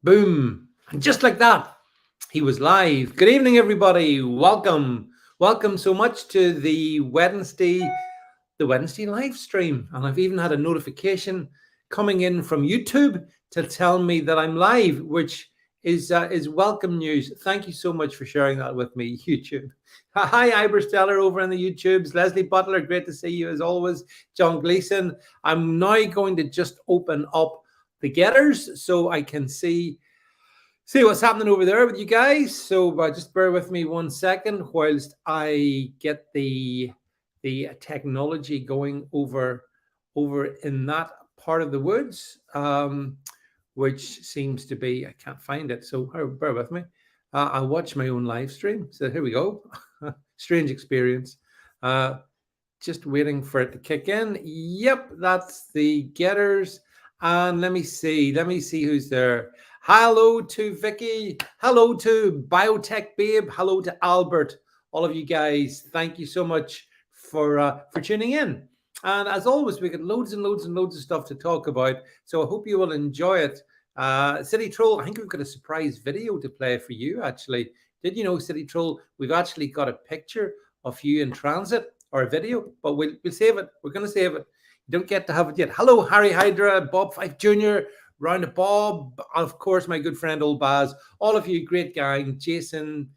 Boom. And just like that, he was live. Good evening, everybody. Welcome. Welcome so much to the Wednesday live stream. And I've even had a notification coming in from YouTube to tell me that I'm live, which is welcome news. Thank you so much for sharing that with me, YouTube. Hi, Ibersteller over on the YouTubes. Leslie Butler, great to see you as always. John Gleason. I'm now going to just open up the Gettrs so I can see what's happening over there with you guys. So just bear with me 1 second whilst I get the technology going over in that part of the woods, which seems to be, I can't find it. So bear with me. I watch my own live stream. So here we go. Strange experience. Just waiting for it to kick in. Yep, that's the Gettrs. And let me see who's there. Hello to Vicky. Hello to Biotech Babe. Hello to Albert. All of you guys, thank you so much for tuning in. And as always, we got loads and loads and loads of stuff to talk about. So I hope you will enjoy it. City Troll, I think we've got a surprise video to play for you, actually. Did you know, City Troll, we've actually got a picture of you in transit, or a video, but we'll save it. We're going to save it. You don't get to have it yet. Hello, Harry Hydra, Bob Fife Jr., Round of Bob, of course, my good friend Old Baz, all of you, great gang, Jason,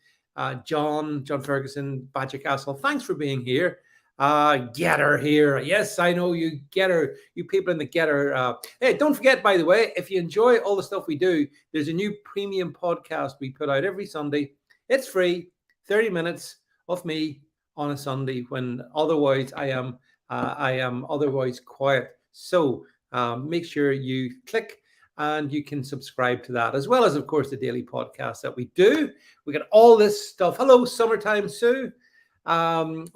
John Ferguson, Badger Castle, thanks for being here. Gettr here. Yes, I know you, Gettr, you people in the Gettr. Hey, don't forget, by the way, if you enjoy all the stuff we do, there's a new premium podcast we put out every Sunday. It's free, 30 minutes of me on a Sunday when otherwise I am otherwise quiet. So make sure you click and you can subscribe to that, as well as, of course, the daily podcast that we do. We got all this stuff. Hello, Summertime Sue. We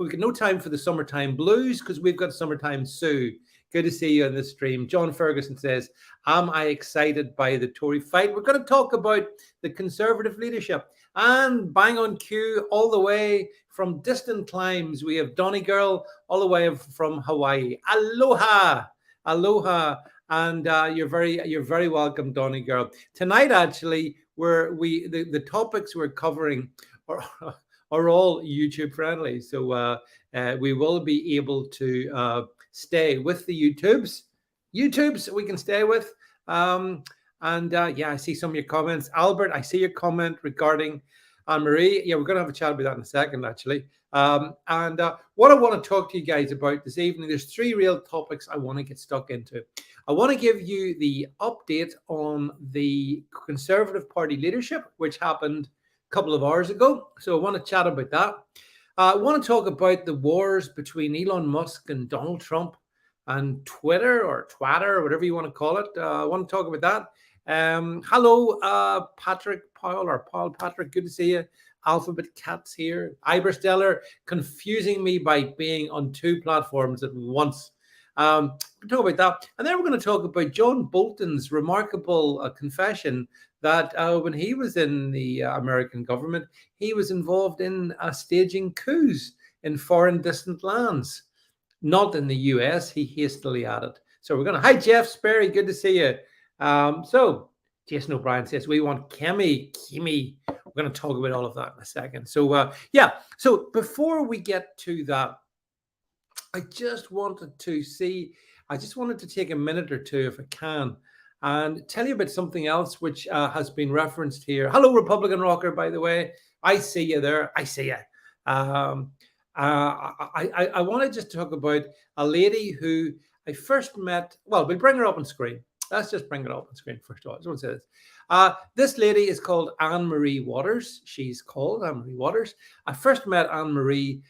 got no time for the Summertime Blues because we've got Summertime Sue. Good to see you on the stream. John Ferguson says, am I excited by the Tory fight? We're going to talk about the Conservative leadership. And bang on cue, all the way from distant climes, we have Donny Girl, all the way from Hawaii. Aloha, aloha, and you're very welcome, Donny Girl. Tonight, actually, the topics we're covering are all YouTube friendly, so we will be able to stay with the YouTubes we can stay with. Yeah, I see some of your comments. Albert, I see your comment regarding Anne-Marie. Yeah, we're going to have a chat about that in a second, actually. What I want to talk to you guys about this evening, there's three real topics I want to get stuck into. I want to give you the update on the Conservative Party leadership, which happened a couple of hours ago. So I want to chat about that. I want to talk about the wars between Elon Musk and Donald Trump and Twitter or whatever you want to call it. I want to talk about that. Hello, Patrick Powell or Paul Patrick. Good to see you. Alphabet Cats here. Ibersteller confusing me by being on two platforms at once. We'll talk about that. And then we're going to talk about John Bolton's remarkable confession that when he was in the American government, he was involved in staging coups in foreign distant lands. Not in the US, he hastily added. So we're going to, hi, Jeff Sperry, good to see you. So Jason O'Brien says, we want Kimmy. We're going to talk about all of that in a second. So yeah, so before we get to that, I just wanted to take a minute or two, if I can, and tell you about something else which has been referenced here. Hello, Republican Rocker, by the way. I see you there. I see you. I want to just talk about a lady who I first met. Well, we'll bring her up on screen. Let's just bring it up on screen first of all. I just want to say this. This lady is called Anne-Marie Waters. She's called Anne-Marie Waters. I first met Anne-Marie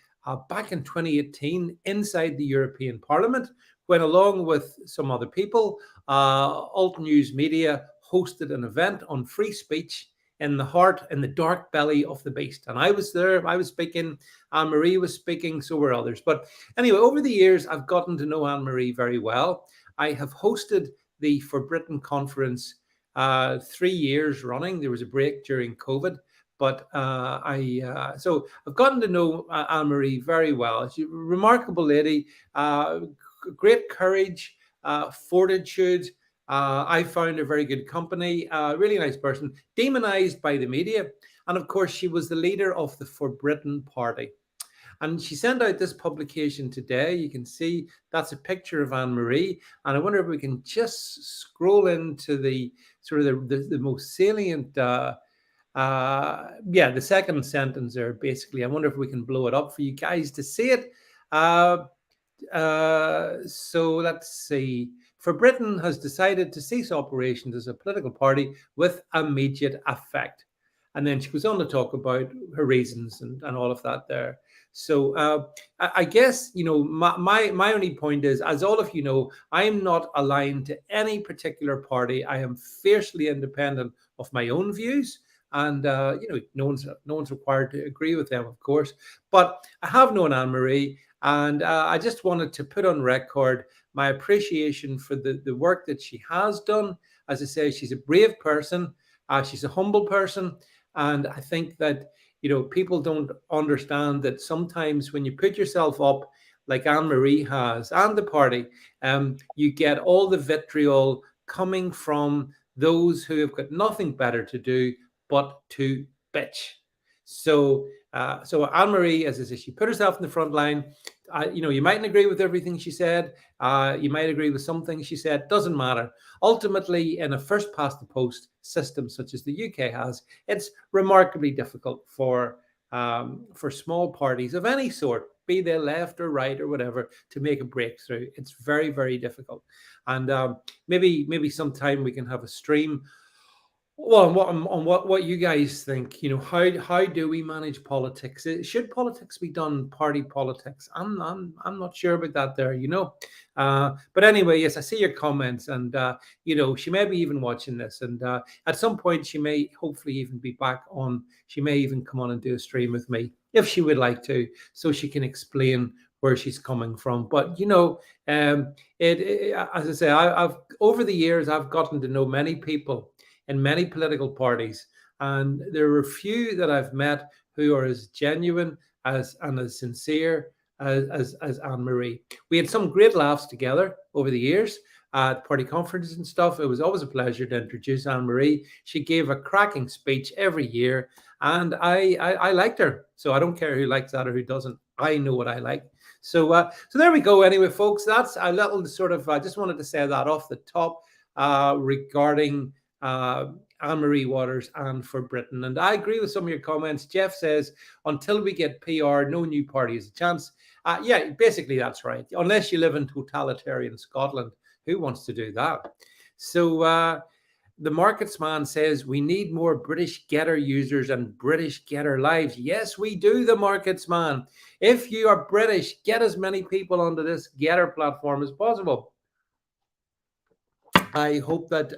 back in 2018 inside the European Parliament, when along with some other people, Alt News Media hosted an event on free speech in the dark belly of the beast. And I was there, I was speaking, Anne-Marie was speaking, so were others. But anyway, over the years, I've gotten to know Anne-Marie very well. I have hosted the For Britain conference 3 years running. There was a break during COVID, but so I've gotten to know Anne-Marie very well. She's a remarkable lady, great courage, fortitude, I found a very good company, really nice person, demonized by the media. And of course, she was the leader of the For Britain party. And she sent out this publication today. You can see that's a picture of Anne Marie. And I wonder if we can just scroll into the sort of the most salient, the second sentence there, basically. I wonder if we can blow it up for you guys to see it. So let's see. For Britain has decided to cease operations as a political party with immediate effect. And then she goes on to talk about her reasons and all of that there. So I guess, my only point is, as all of you know, I am not aligned to any particular party. I am fiercely independent of my own views. And, no one's required to agree with them, of course. But I have known Anne Marie. And I just wanted to put on record my appreciation for the work that she has done. As I say, she's a brave person. She's a humble person. And I think that, people don't understand that sometimes when you put yourself up like Anne Marie has and the party, you get all the vitriol coming from those who have got nothing better to do but to bitch. So Anne Marie, as I say, she put herself in the front line. You mightn't agree with everything she said. You might agree with some things she said. Doesn't matter. Ultimately, in a first past the post system such as the UK has, it's remarkably difficult for small parties of any sort, be they left or right or whatever, to make a breakthrough. It's very, very difficult. And maybe sometime we can have a stream. Well, on what you guys think, how do we manage politics? Should politics be done party politics? I'm not sure about that there, But anyway, yes, I see your comments, and she may be even watching this, and at some point she may hopefully even be back on. She may even come on and do a stream with me if she would like to, so she can explain where she's coming from. But as I say, I've over the years I've gotten to know many people in many political parties, and there are a few that I've met who are as genuine and as sincere as Anne Marie. We had some great laughs together over the years at party conferences and stuff. It was always a pleasure to introduce Anne Marie. She gave a cracking speech every year, and I liked her. So I don't care who likes that or who doesn't. I know what I like. So there we go. Anyway, folks, that's a little sort of. I just wanted to say that off the top regarding Anne Marie Waters and For Britain. And I agree with some of your comments. Jeff says, until we get PR, no new party has a chance. Yeah, basically that's right. Unless you live in totalitarian Scotland, who wants to do that? So the Markets Man says, we need more British Gettr users and British Gettr lives. Yes, we do, the Markets Man. If you are British, get as many people onto this Gettr platform as possible. I hope that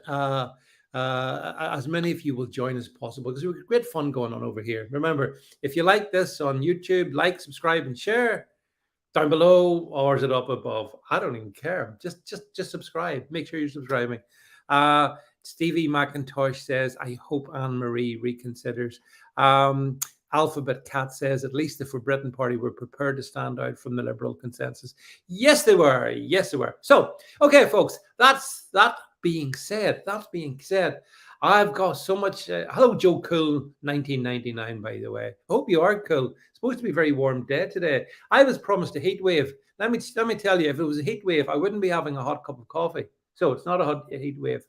as many of you will join as possible, because we've got great fun going on over here. Remember, if you like this on YouTube, like, subscribe, and share down below, or is it up above? I don't even care. Just subscribe. Make sure you're subscribing. Stevie McIntosh says, I hope Anne Marie reconsiders. Alphabet Cat says, at least the For Britain party were prepared to stand out from the Liberal consensus. Yes, they were. Yes, they were. So, okay, folks, that being said, I've got so much. Hello, Joe Cool, 1999, by the way. Hope you are cool. It's supposed to be a very warm day today. I was promised a heat wave. Let me tell you, if it was a heat wave, I wouldn't be having a hot cup of coffee. So it's not a heat wave.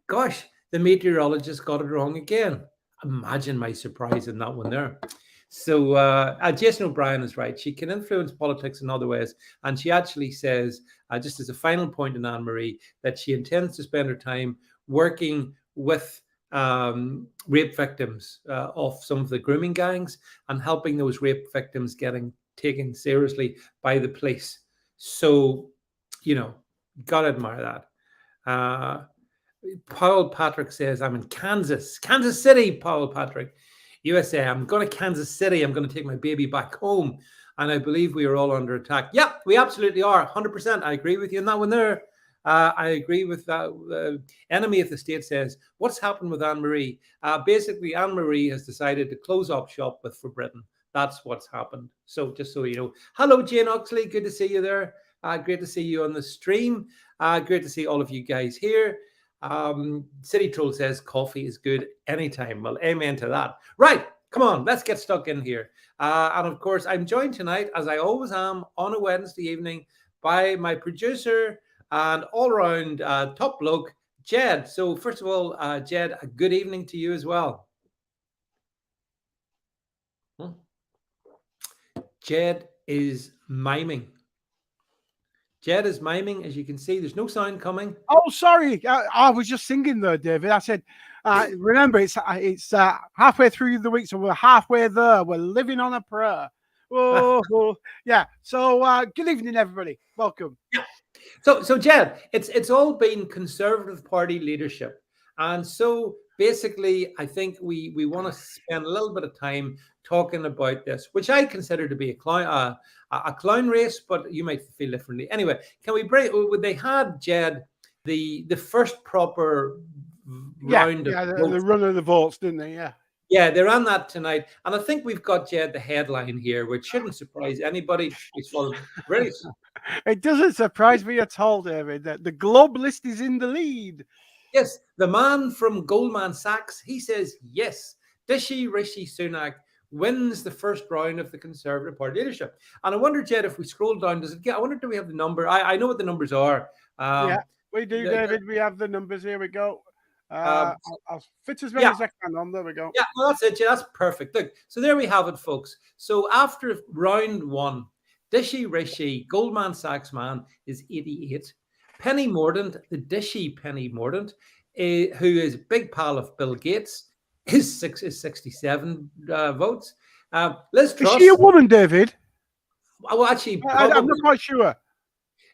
Gosh, the meteorologist got it wrong again. Imagine my surprise in that one there. So Jason O'Brien is right. She can influence politics in other ways. And she actually says, just as a final point in Anne Marie, that she intends to spend her time working with rape victims of some of the grooming gangs and helping those rape victims getting taken seriously by the police. So, got to admire that. Paul Patrick says, I'm in Kansas City, Paul Patrick, USA. I'm going to Kansas City. I'm going to take my baby back home. And I believe we are all under attack. Yeah, we absolutely are. 100%. I agree with you on that one there. I agree with that. Enemy of the State says, what's happened with Anne Marie? Basically, Anne Marie has decided to close up shop with For Britain. That's what's happened. So just so you know. Hello, Jane Oxley. Good to see you there. Great to see you on the stream. Great to see all of you guys here. City Troll says coffee is good anytime. Well, amen to that. Right, come on, let's get stuck in here. And of course, I'm joined tonight, as I always am, on a Wednesday evening by my producer and all-round top bloke, Jed. So first of all, Jed, a good evening to you as well. Jed is miming. Jed is miming, as you can see. There's no sound coming. Oh, sorry. I was just singing there, David. I said, remember, it's halfway through the week, so we're halfway there. We're living on a prayer. Oh, yeah. So good evening, everybody. Welcome. Yeah. So Jed, it's all been Conservative Party leadership. And so basically, I think we want to spend a little bit of time talking about this, which I consider to be a clown race, but you might feel differently. Anyway, can we break? They had, Jed, the first proper round of the run of the votes, didn't they? Yeah, they ran that tonight, and I think we've got, Jed, the headline here, which shouldn't surprise anybody. It's really. It doesn't surprise me at all, David, that the globalist is in the lead. Yes, the man from Goldman Sachs, he says yes. Rishi Sunak wins the first round of the Conservative Party leadership. And I wonder, Jed, if we scroll down, does it get? I wonder, do we have the number? I know what the numbers are. Yeah, we do, David. We have the numbers. Here we go. I'll fit as many as I can on. There we go. Yeah, well, that's it. Yeah, that's perfect. Look, so there we have it, folks. So after round one, Rishi, Goldman Sachs man, is 88. Penny Mordaunt, the dishy Penny Mordaunt, who is a big pal of Bill Gates, is 67 votes. Liz Truss, is she a woman, David? Well, actually, I'm not quite sure.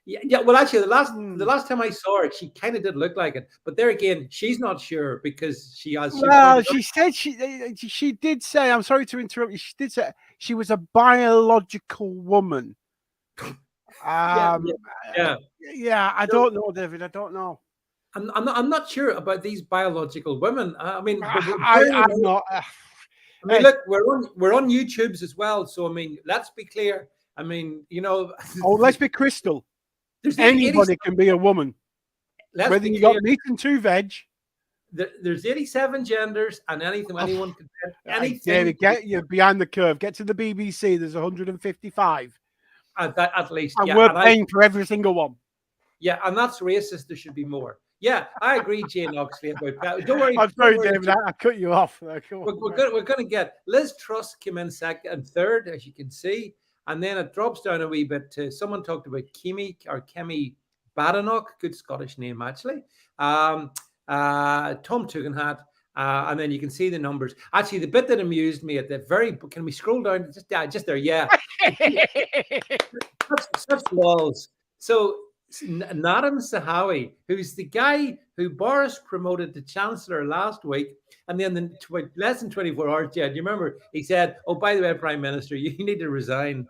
Yeah. Well, actually, the last time I saw her, she kind of did look like it. But there again, she's not sure because she has. Well, she said she did say. I'm sorry to interrupt you. She did say she was a biological woman. Yeah. I don't know, David. I don't know. I'm not sure about these biological women. I mean, I'm not. I mean, look, we're on YouTube's as well. So I mean, let's be clear. I mean, you know. Oh, let's be crystal. Anybody can be a woman. Whether you got meat and two veg. There's 87 genders, and anyone can anything. David, you're behind the curve. Get to the BBC. There's 155. At least, and we're paying for every single one. Yeah, and that's racist. There should be more. Yeah, I agree, Jane Oxley. Don't worry. I'm sorry, David. I cut you off. We're going to get Liz Truss came in second and third, as you can see, and then it drops down a wee bit to someone talked about Kemi Badenoch, good Scottish name actually. Tom Tugendhat. And then you can see the numbers. Actually, the bit that amused me at the very, can we scroll down? Just there, yeah. such walls. So Nadhim Zahawi, who's the guy who Boris promoted to Chancellor last week, and then less than 24 hours, Jed, you remember, he said, oh, by the way, Prime Minister, you need to resign.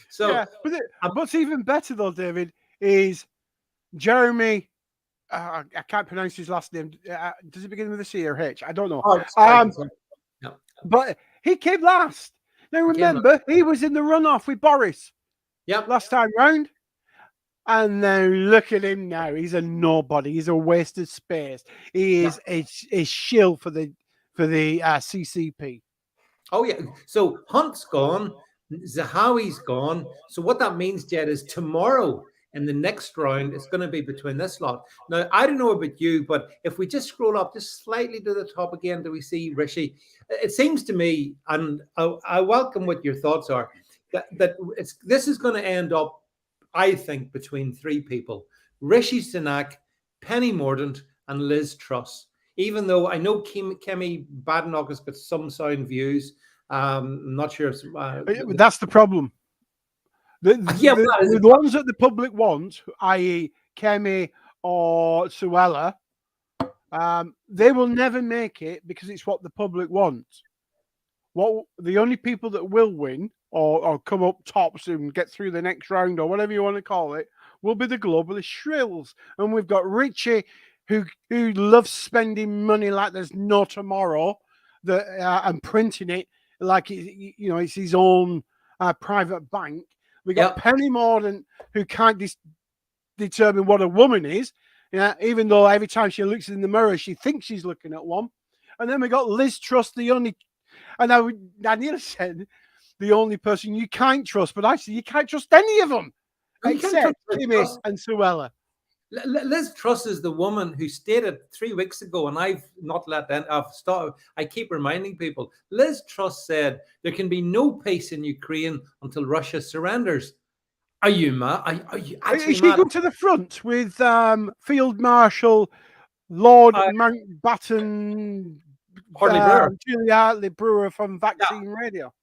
So, yeah, but what's even better, though, David, is Jeremy... I can't pronounce his last name. Does it begin with a C or H? I don't know. No. But he came last. Now remember, he was in the runoff with Boris. Yep. Last time round. And now look at him now. He's a nobody. He's a waste of space. He is a shill for the CCP. Oh yeah. So Hunt's gone. Zahawi's gone. So what that means, Jed, is tomorrow. In the next round, it's going to be between this lot. Now, I don't know about you, but if we just scroll up just slightly to the top again, do we see Rishi? It seems to me, and I welcome what your thoughts are, that this is going to end up, I think, between three people. Rishi Sunak, Penny Mordaunt, and Liz Truss. Even though I know Kemi Badenoch has got some sound views. I'm not sure. That's the problem. The ones that the public want, i.e. Kemi or Suella, they will never make it because it's what the public wants. The only people that will win or come up tops and get through the next round or whatever you want to call it will be the globalist shrills. And we've got Richie who loves spending money like there's no tomorrow, and printing it like it's his own private bank. We got Penny Mordaunt, who can't determine what a woman is. Yeah, even though every time she looks in the mirror, she thinks she's looking at one. And then we got Liz Truss, the only, and I nearly said the only person you can't trust, but actually you can't trust any of them except Kimmy and Suella. Liz Truss is the woman who stated 3 weeks ago, and I've not let that. I keep reminding people. Liz Truss said there can be no peace in Ukraine until Russia surrenders. Are you mad? Are you actually Is she mad? going to the front with Field Marshal Lord Mountbatten, Julia Hartley Brewer from Vaccine Radio?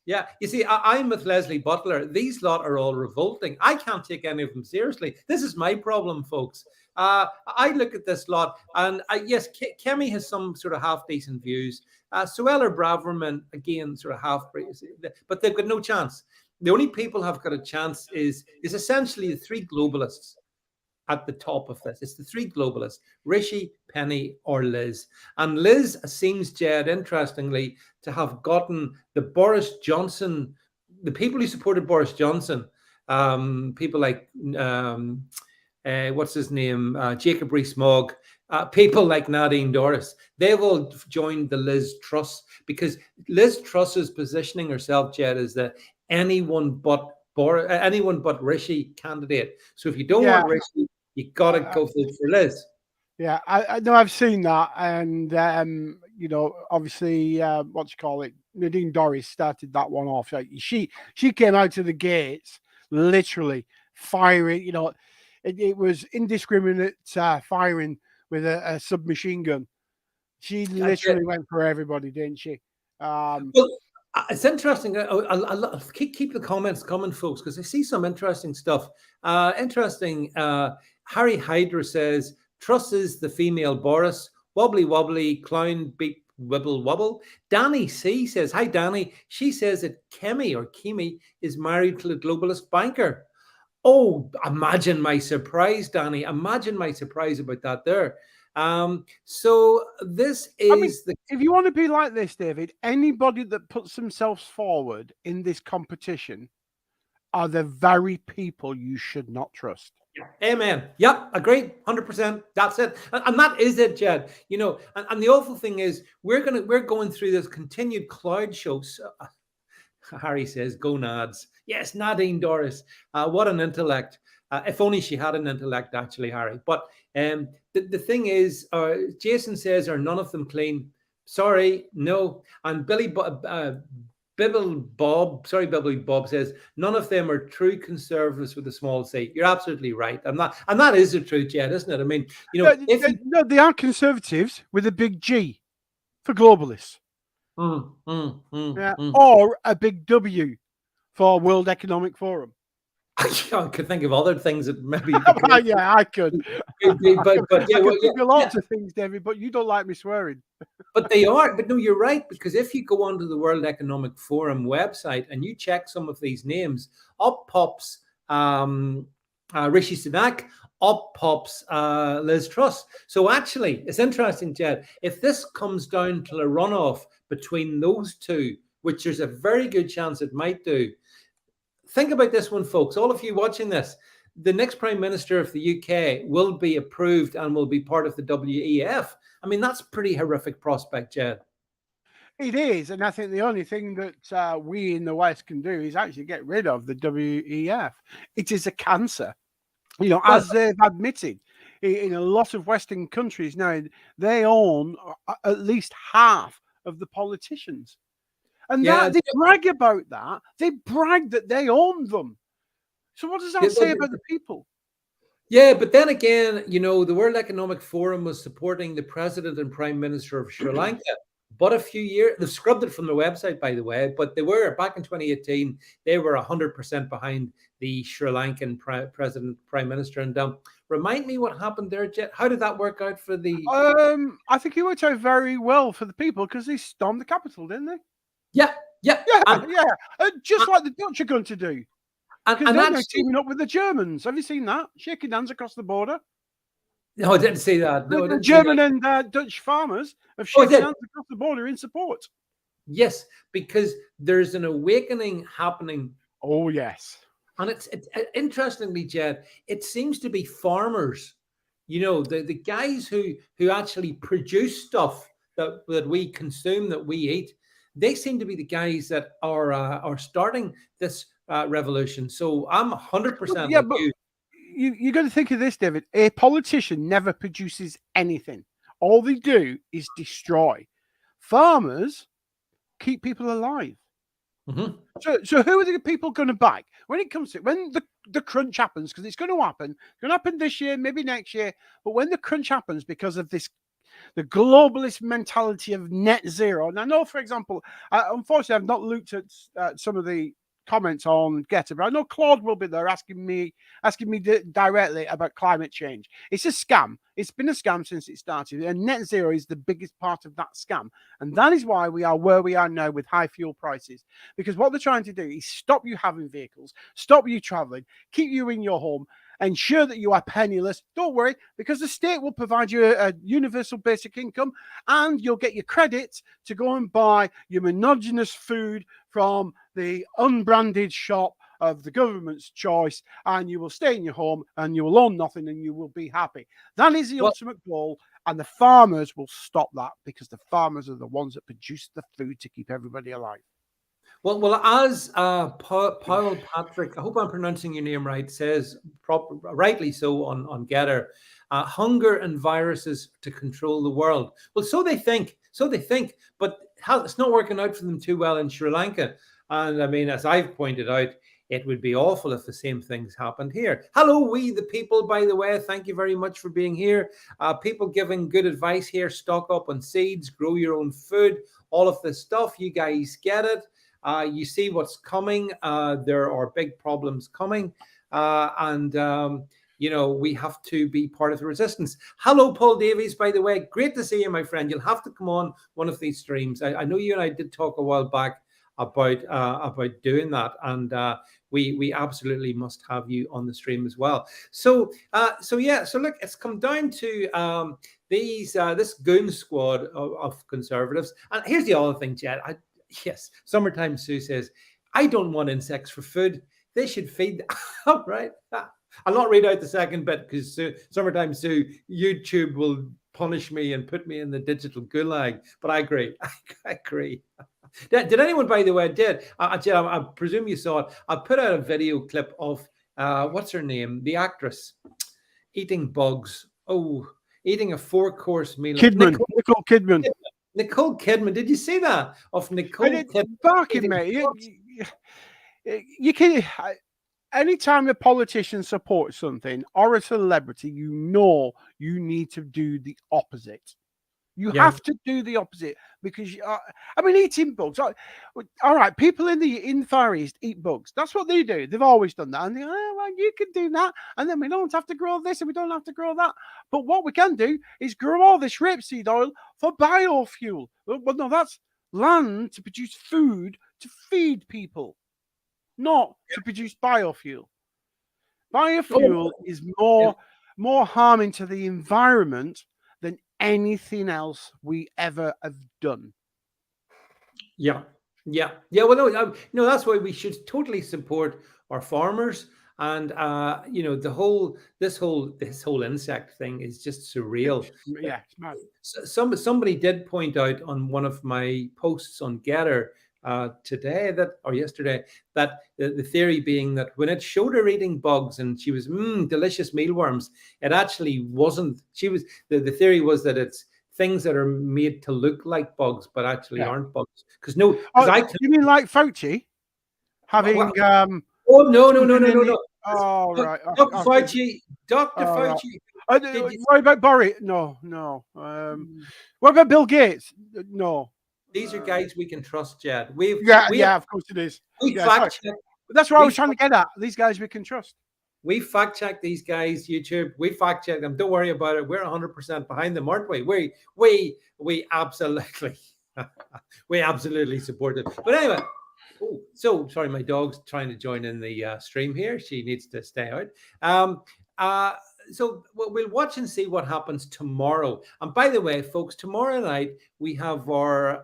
Yeah, you see, I'm with Leslie Butler. These lot are all revolting. I can't take any of them seriously. This is my problem, folks. I look at this lot, and yes, Kemi has some sort of half-decent views. Suella Braverman, again, sort of half-decent, but they've got no chance. The only people have got a chance is essentially the three globalists at the top of this. It's the three globalists, Rishi, Penny, or Liz. And Liz seems, Jed, interestingly, to have gotten the Boris Johnson, the people who supported Boris Johnson, people like, what's his name, Jacob Rees-Mogg, people like Nadine Dorris, they've all joined the Liz Truss, because Liz Truss is positioning herself, Jed, as the anyone but Rishi candidate. So if you don't want Rishi, you got to go for Liz. Yeah, I know, I've seen that, and you know, obviously, what you call it, Nadine Dorries started that one off. She came out of the gates literally firing. You know, it was indiscriminate firing with a submachine gun. She literally went for everybody, didn't she? Well, it's interesting. Keep the comments coming, folks, because I see some interesting stuff. Harry Hydra says, Truss is the female Boris. Wobbly wobbly, clown beat wibble wobble. Danny C says, hi, Danny. She says that Kimi is married to the globalist banker. Oh, imagine my surprise, Danny. Imagine my surprise about that there. So this is if you want to be like this, David, anybody that puts themselves forward in this competition are the very people you should not trust. Amen. Yep, agreed, 100%. That's it, and that is it, Jed. You know, and the awful thing is, we're going through this continued cloud show. So, Harry says, "Gonads." Yes, Nadine Dorris. What an intellect. If only she had an intellect, actually, Harry. But the thing is, Jason says, are none of them clean? Sorry, no. And Bibble Bob says, none of them are true conservatives with a small c. You're absolutely right. And that is the truth, Jed, isn't it? I mean, you know, no, they are conservatives with a big G for globalists. Or a big W for World Economic Forum. I could think of other things that maybe. Yeah, I could. But yeah, I could think of lots of things, David. But you don't like me swearing. But they are. But no, you're right, because if you go onto the World Economic Forum website and you check some of these names, up pops Rishi Sunak, up pops Liz Truss. So actually, it's interesting, Jed. If this comes down to a runoff between those two, which there's a very good chance it might do. Think about this one, folks. All of you watching this, the next Prime Minister of the UK will be approved and will be part of the WEF. I mean, that's a pretty horrific prospect, Jed. It is. And I think the only thing that we in the West can do is actually get rid of the WEF. It is a cancer. You know, as they've admitted in a lot of Western countries now, they own at least half of the politicians. And they brag about that. They brag that they own them. So what does that say about the people? Yeah, but then again, you know, the World Economic Forum was supporting the President and Prime Minister of Sri Lanka. But a few years, they've scrubbed it from their website, by the way, but they were, back in 2018, they were 100% behind the Sri Lankan President, Prime Minister. And remind me what happened there, Jet. How did that work out for the... I think it worked out very well for the people because they stormed the capital, didn't they? Yeah. Just like the Dutch are going to do. And they're teaming up with the Germans. Have you seen that? Shaking hands across the border. No, I didn't see that. No, the German and Dutch farmers have shaken hands across the border in support. Yes, because there's an awakening happening. Oh, yes. And it's interestingly, Jed, it seems to be farmers You know, the guys who actually produce stuff that we consume, that we eat, they seem to be the guys that are starting this revolution. So I'm 100% Yeah, like but you. you got to think of this, David. A politician never produces anything. All they do is destroy. Farmers keep people alive. Mm-hmm. So who are the people going to back when it comes to when the crunch happens? Because it's going to happen. It's going to happen this year, maybe next year. But when the crunch happens, because of this, the globalist mentality of net zero. And I know, for example, unfortunately, I've not looked at some of the comments on Gettr, but I know Claude will be there asking me directly about climate change. It's a scam. It's been a scam since it started, and net zero is the biggest part of that scam. And that is why we are where we are now with high fuel prices. Because what they're trying to do is stop you having vehicles, stop you traveling, keep you in your home, ensure that you are penniless. Don't worry, because the state will provide you a universal basic income, and you'll get your credits to go and buy your monogenous food from the unbranded shop of the government's choice, and you will stay in your home and you will own nothing and you will be happy. That is the ultimate goal, and the farmers will stop that, because the farmers are the ones that produce the food to keep everybody alive. Well, as Paul Patrick, I hope I'm pronouncing your name right, says rightly so on Gettr, hunger and viruses to control the world. Well, so they think, but it's not working out for them too well in Sri Lanka. And I mean, as I've pointed out, it would be awful if the same things happened here. Hello, we the people, by the way. Thank you very much for being here. People giving good advice here. Stock up on seeds, grow your own food, all of this stuff. You guys get it. You see what's coming. There are big problems coming. You know, we have to be part of the resistance. Hello, Paul Davies, by the way. Great to see you, my friend. You'll have to come on one of these streams. I know you and I did talk a while back about doing that, and we absolutely must have you on the stream as well. So look, it's come down to this goon squad of conservatives. And here's the other thing, Jed. Yes, Summertime Sue says, I don't want insects for food. They should feed. All right. I'll not read out the second bit, because Summertime Sue, YouTube will punish me and put me in the digital gulag. But I agree. I agree. Did anyone, by the way, I presume you saw it. I put out a video clip of, what's her name? The actress eating bugs. Oh, eating a 4-course meal. Nicole Kidman. Nicole Kidman. Did you see that? Of Nicole Kidman. Barking, mate. You can. Anytime a politician supports something or a celebrity, you know you need to do the opposite. You have to do the opposite, because I mean, eating bugs. All right, people in the Far East eat bugs. That's what they do. They've always done that, and they well, you can do that, and then we don't have to grow this and we don't have to grow that. But what we can do is grow all this rapeseed oil for biofuel. Well, no, that's land to produce food to feed people, not to produce biofuel. Biofuel is more harming to the environment than anything else we ever have done. Yeah. Well, no, that's why we should totally support our farmers. And you know, this whole insect thing is just surreal. Yeah, it's mad. Somebody did point out on one of my posts on Gettr today or yesterday, that the theory being that when it showed her eating bugs and she was delicious mealworms, it actually wasn't. The theory was that it's things that are made to look like bugs but actually aren't bugs. Because you mean like Fauci having oh no. Oh, right. Dr. Fauci. What about Boris? No. What about Bill Gates? No. These are guys we can trust, Jed. Of course it is. Fact check. That's what I was trying to get at. These guys we can trust. We fact check these guys, YouTube. We fact check them. Don't worry about it. We're 100% behind them, aren't we? We absolutely, we absolutely support it. But anyway, so sorry, my dog's trying to join in the stream here. She needs to stay out. So we'll watch and see what happens tomorrow. And by the way, folks, tomorrow night we have our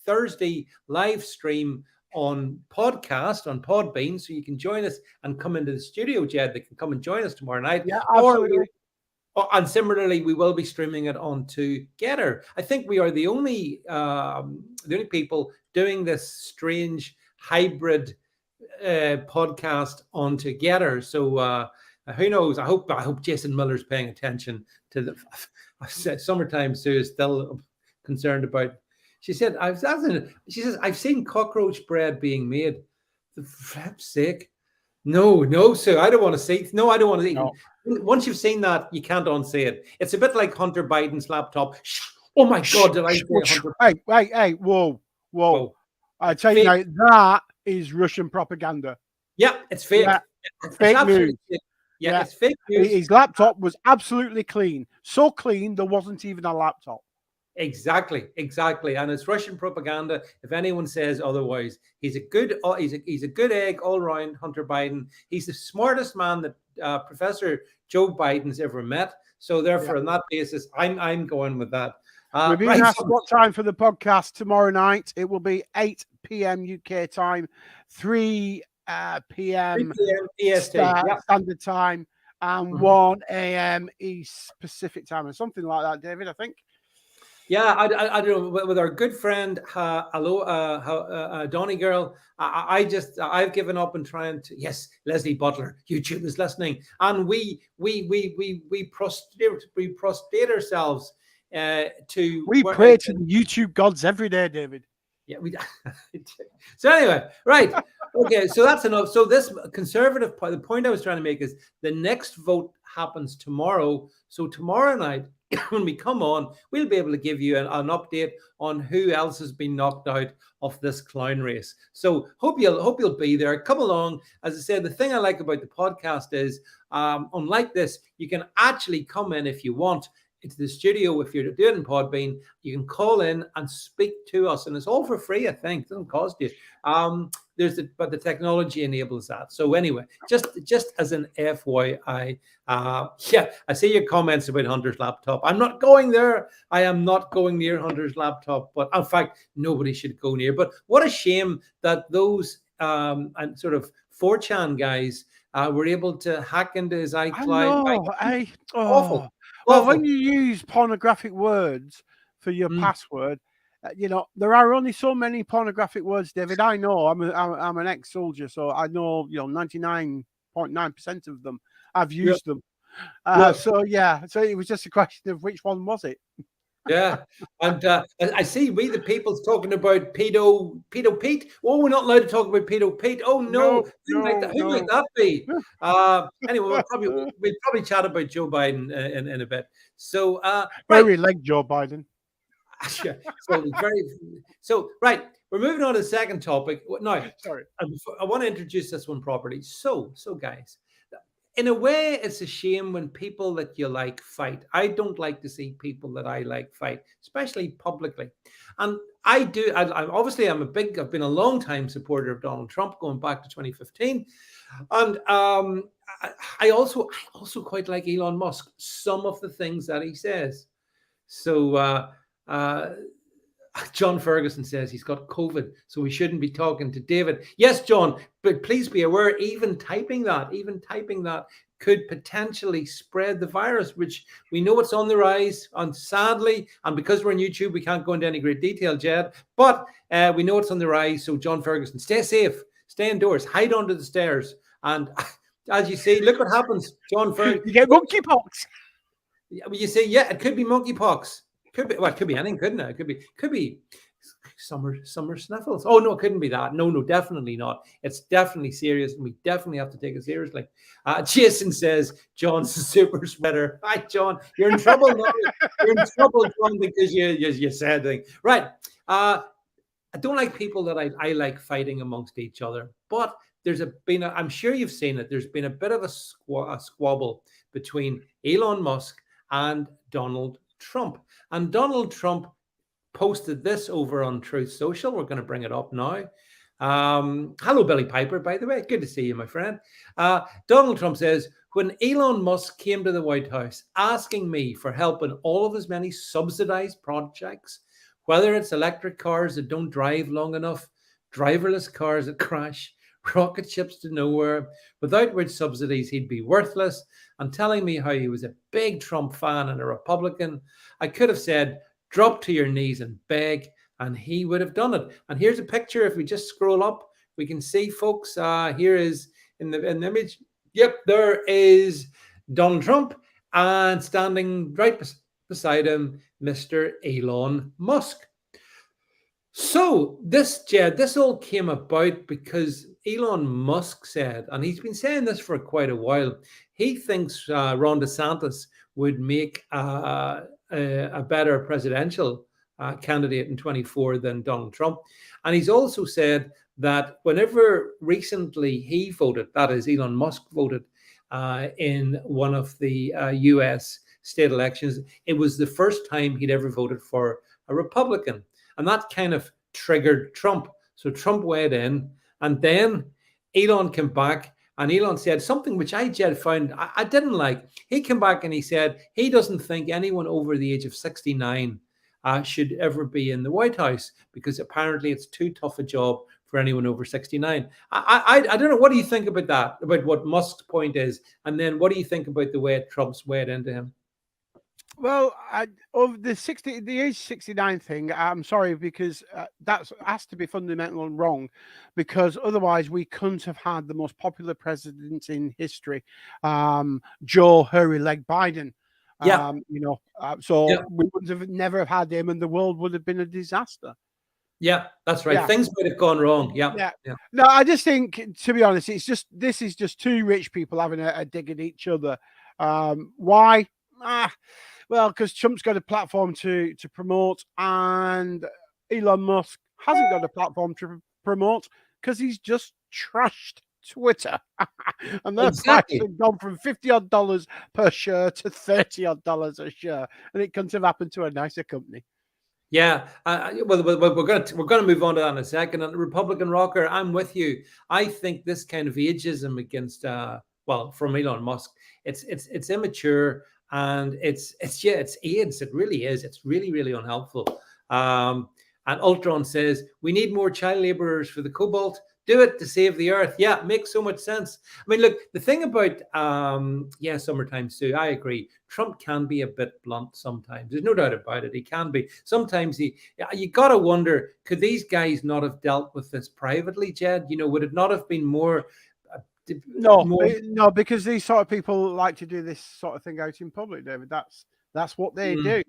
Thursday live stream on podcast on Podbean, so you can join us and come into the studio, Jed. They can come and join us tomorrow night. Yeah, absolutely. Oh, and similarly, we will be streaming it onto Gettr. I think we are the only people doing this strange hybrid podcast onto Gettr. So who knows? I hope Jason Miller's paying attention to the summertime. Sue is still concerned about. She said, She says, I've seen cockroach bread being made. For flip's sake. No, Sue, I don't want to see. No, I don't want to see. No. Once you've seen that, you can't unsee it. It's a bit like Hunter Biden's laptop. Oh my God, did I say Hunter? Hey, whoa. I tell you now, that is Russian propaganda. Yeah, it's fake. Yeah, it's fake news. Fake. Yeah, it's fake news. His laptop was absolutely clean. So clean, there wasn't even a laptop. Exactly. And it's Russian propaganda. If anyone says otherwise, he's a good egg all around. Hunter Biden. He's the smartest man that Professor Joe Biden's ever met. So therefore, on that basis, I'm going with that. We've been asked what time for the podcast tomorrow night. It will be 8 p.m. UK time, 3 p.m. EST Standard Time, and 1 a.m. East Pacific Time, or something like that, David, I think. Yeah, I don't know. With our good friend, Donny Girl, I've given up on trying to. Yes, Leslie Butler, YouTube is listening, and we prostrate ourselves to. We pray to the YouTube gods every day, David. Yeah, we. So anyway, right. Okay, so that's enough. So this conservative, the point I was trying to make is the next vote happens tomorrow. So tomorrow night, when we come on, we'll be able to give you an update on who else has been knocked out of this clown race. So hope you'll be there. Come along. As I said, the thing I like about the podcast is, unlike this, you can actually come in if you want into the studio. If you're doing Podbean, you can call in and speak to us, and it's all for free. I think it doesn't cost you. But the technology enables that. So anyway, just as an FYI, I see your comments about Hunter's laptop. I'm not going there. I am not going near Hunter's laptop. But in fact, nobody should go near. But what a shame that those and sort of 4chan guys were able to hack into his iCloud. Awful. Well, when you use pornographic words for your password, there are only so many pornographic words, David. I know. I'm an ex-soldier, so I know 99.9% of them. I've used them. So it was just a question of which one was it. Yeah, and I see we the people's talking about pedo Pete. Oh, we're not allowed to talk about pedo Pete. Oh no, who might that be? Anyway, we'll probably chat about Joe Biden in a bit. So very like Joe Biden. Right, we're moving on to the second topic now. Sorry, I want to introduce this one properly. So guys, in a way, it's a shame when people that you like fight. I don't like to see people that I like fight, especially publicly. And I do. I've been a long time supporter of Donald Trump, going back to 2015. And I also quite like Elon Musk, some of the things that he says. So John Ferguson says he's got COVID, so we shouldn't be talking to David. Yes, John, but please be aware, even typing that could potentially spread the virus, which we know it's on the rise. And sadly, and because we're on YouTube, we can't go into any great detail, Jed, but we know it's on the rise. So John Ferguson, stay safe, stay indoors, hide under the stairs. And as you see, look what happens, John Ferguson. You get monkeypox. You say, yeah, it could be monkeypox. It could be anything, couldn't it? It could be summer sniffles. Oh no, it couldn't be that. No, definitely not. It's definitely serious, and we definitely have to take it seriously. Jason says John's a super spreader. Hi, John. You're in trouble now. You're in trouble, John, because you said things. Right. I don't like people that I like fighting amongst each other, but I'm sure you've seen it. There's been a bit of a squabble between Elon Musk and Donald Trump. And Donald Trump posted this over on Truth Social. We're going to bring it up now. Hello, Billy Piper, by the way. Good to see you, my friend. Donald Trump says, when Elon Musk came to the White House asking me for help in all of his many subsidized projects, whether it's electric cars that don't drive long enough, driverless cars that crash, rocket ships to nowhere, without which subsidies he'd be worthless, and telling me how he was a big Trump fan and a Republican. I could have said, drop to your knees and beg, and he would have done it. And here's a picture. If we just scroll up, we can see, folks, here is in the image. Yep, there is Donald Trump, and standing right beside him, Mr. Elon Musk. So this, Jed, this all came about because Elon Musk said, and he's been saying this for quite a while, he thinks Ron DeSantis would make a better presidential candidate in 24 than Donald Trump. And he's also said that whenever recently he voted, that is Elon Musk voted in one of the US state elections, it was the first time he'd ever voted for a Republican. And that kind of triggered Trump. So Trump weighed in, and then Elon came back, and Elon said something which I found I didn't like. He came back and he said he doesn't think anyone over the age of 69 should ever be in the White House, because apparently it's too tough a job for anyone over 69. I don't know. What do you think about that, about what Musk's point is? And then what do you think about the way Trump's weighed into him? Well, of the age 69 thing, I'm sorry, because that has to be fundamental and wrong, because otherwise we couldn't have had the most popular president in history, Joe Hurry Leg Biden. Yeah. So we would have never have had him, and the world would have been a disaster. Yeah, that's right. Yeah. Things might have gone wrong. Yeah. No, I just think, to be honest, this is just two rich people having a dig at each other. Why? Well, because Trump's got a platform to promote, and Elon Musk hasn't got a platform to promote because he's just trashed Twitter. And their price has gone from $50 per share to $30 a share, and it couldn't have happened to a nicer company. Yeah, well, we're going to move on to that in a second. And Republican Rocker, I'm with you. I think this kind of ageism against, from Elon Musk, it's immature. And it's AIDS. It really is. It's really, really unhelpful. And Ultron says, we need more child laborers for the cobalt. Do it to save the earth. Yeah, makes so much sense. I mean, look, the thing about, summertime, Sue, I agree. Trump can be a bit blunt sometimes. There's no doubt about it. He can be. Sometimes you got to wonder, could these guys not have dealt with this privately, Jed? Would it not have been more... No, because these sort of people like to do this sort of thing out in public, David. That's what they do.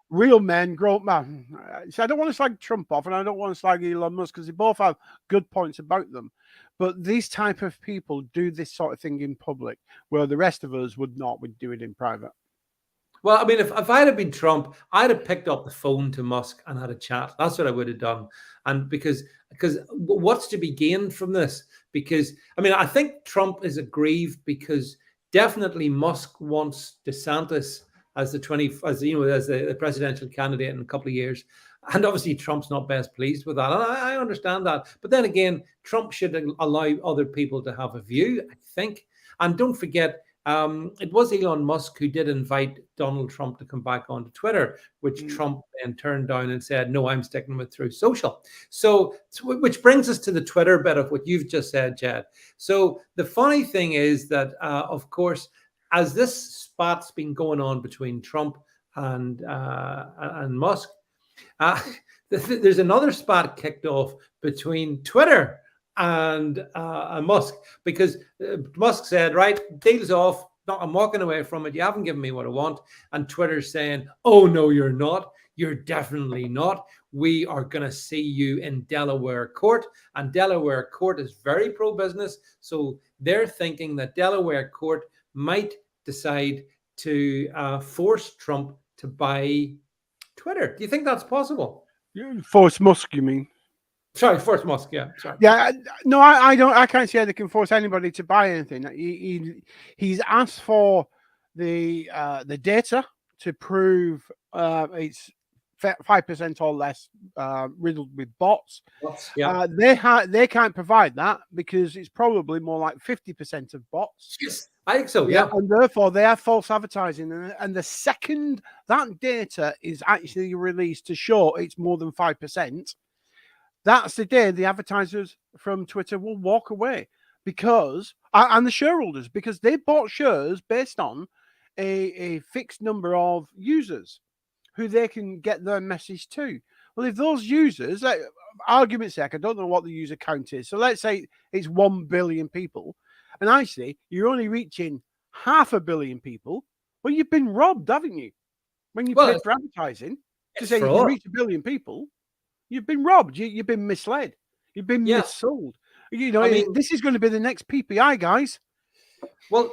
Real men, grown men. So I don't want to slag Trump off, and I don't want to slag Elon Musk, because they both have good points about them. But these type of people do this sort of thing in public, where the rest of us would not. We'd do it in private. Well, I mean, if I'd have been Trump, I'd have picked up the phone to Musk and had a chat. That's what I would have done. And because what's to be gained from this? Because, I mean, I think Trump is aggrieved because definitely Musk wants DeSantis as the presidential candidate in a couple of years. And obviously Trump's not best pleased with that. And I understand that. But then again, Trump should allow other people to have a view, I think. And don't forget, it was Elon Musk who did invite Donald Trump to come back onto Twitter, which Trump then turned down and said, no, I'm sticking with Truth Social. So, which brings us to the Twitter bit of what you've just said, Jed. So the funny thing is that, of course, as this spat's been going on between Trump and Musk, there's another spat kicked off between Twitter and Musk, because Musk said, right, deal's off. No, I'm walking away from it. You haven't given me what I want. And Twitter's saying, oh, no, you're not. You're definitely not. We are going to see you in Delaware court. And Delaware court is very pro-business. So they're thinking that Delaware court might decide to force Trump to buy Twitter. Do you think that's possible? Force Musk, you mean? Sorry, force Musk. Yeah, sorry. Yeah, no, I don't. I can't see how they can force anybody to buy anything. He's asked for the data to prove it's 5% or less riddled with bots. Yeah. They can't provide that because it's probably more like 50% of bots. Yes, I think so. Yeah, and therefore they have false advertising. And the second that data is actually released to show it's more than 5%. that's the day the advertisers from Twitter will walk away because, and the shareholders, because they bought shares based on a fixed number of users who they can get their message to. Well, if those users, argument's sake, I don't know what the user count is. So let's say it's 1 billion people, and actually you're only reaching 500 million people. Well, you've been robbed, haven't you? When you pay for advertising to say you can reach 1 billion people, you've been robbed. You've been misled. You've been missold. You know, this is going to be the next PPI, guys. Well,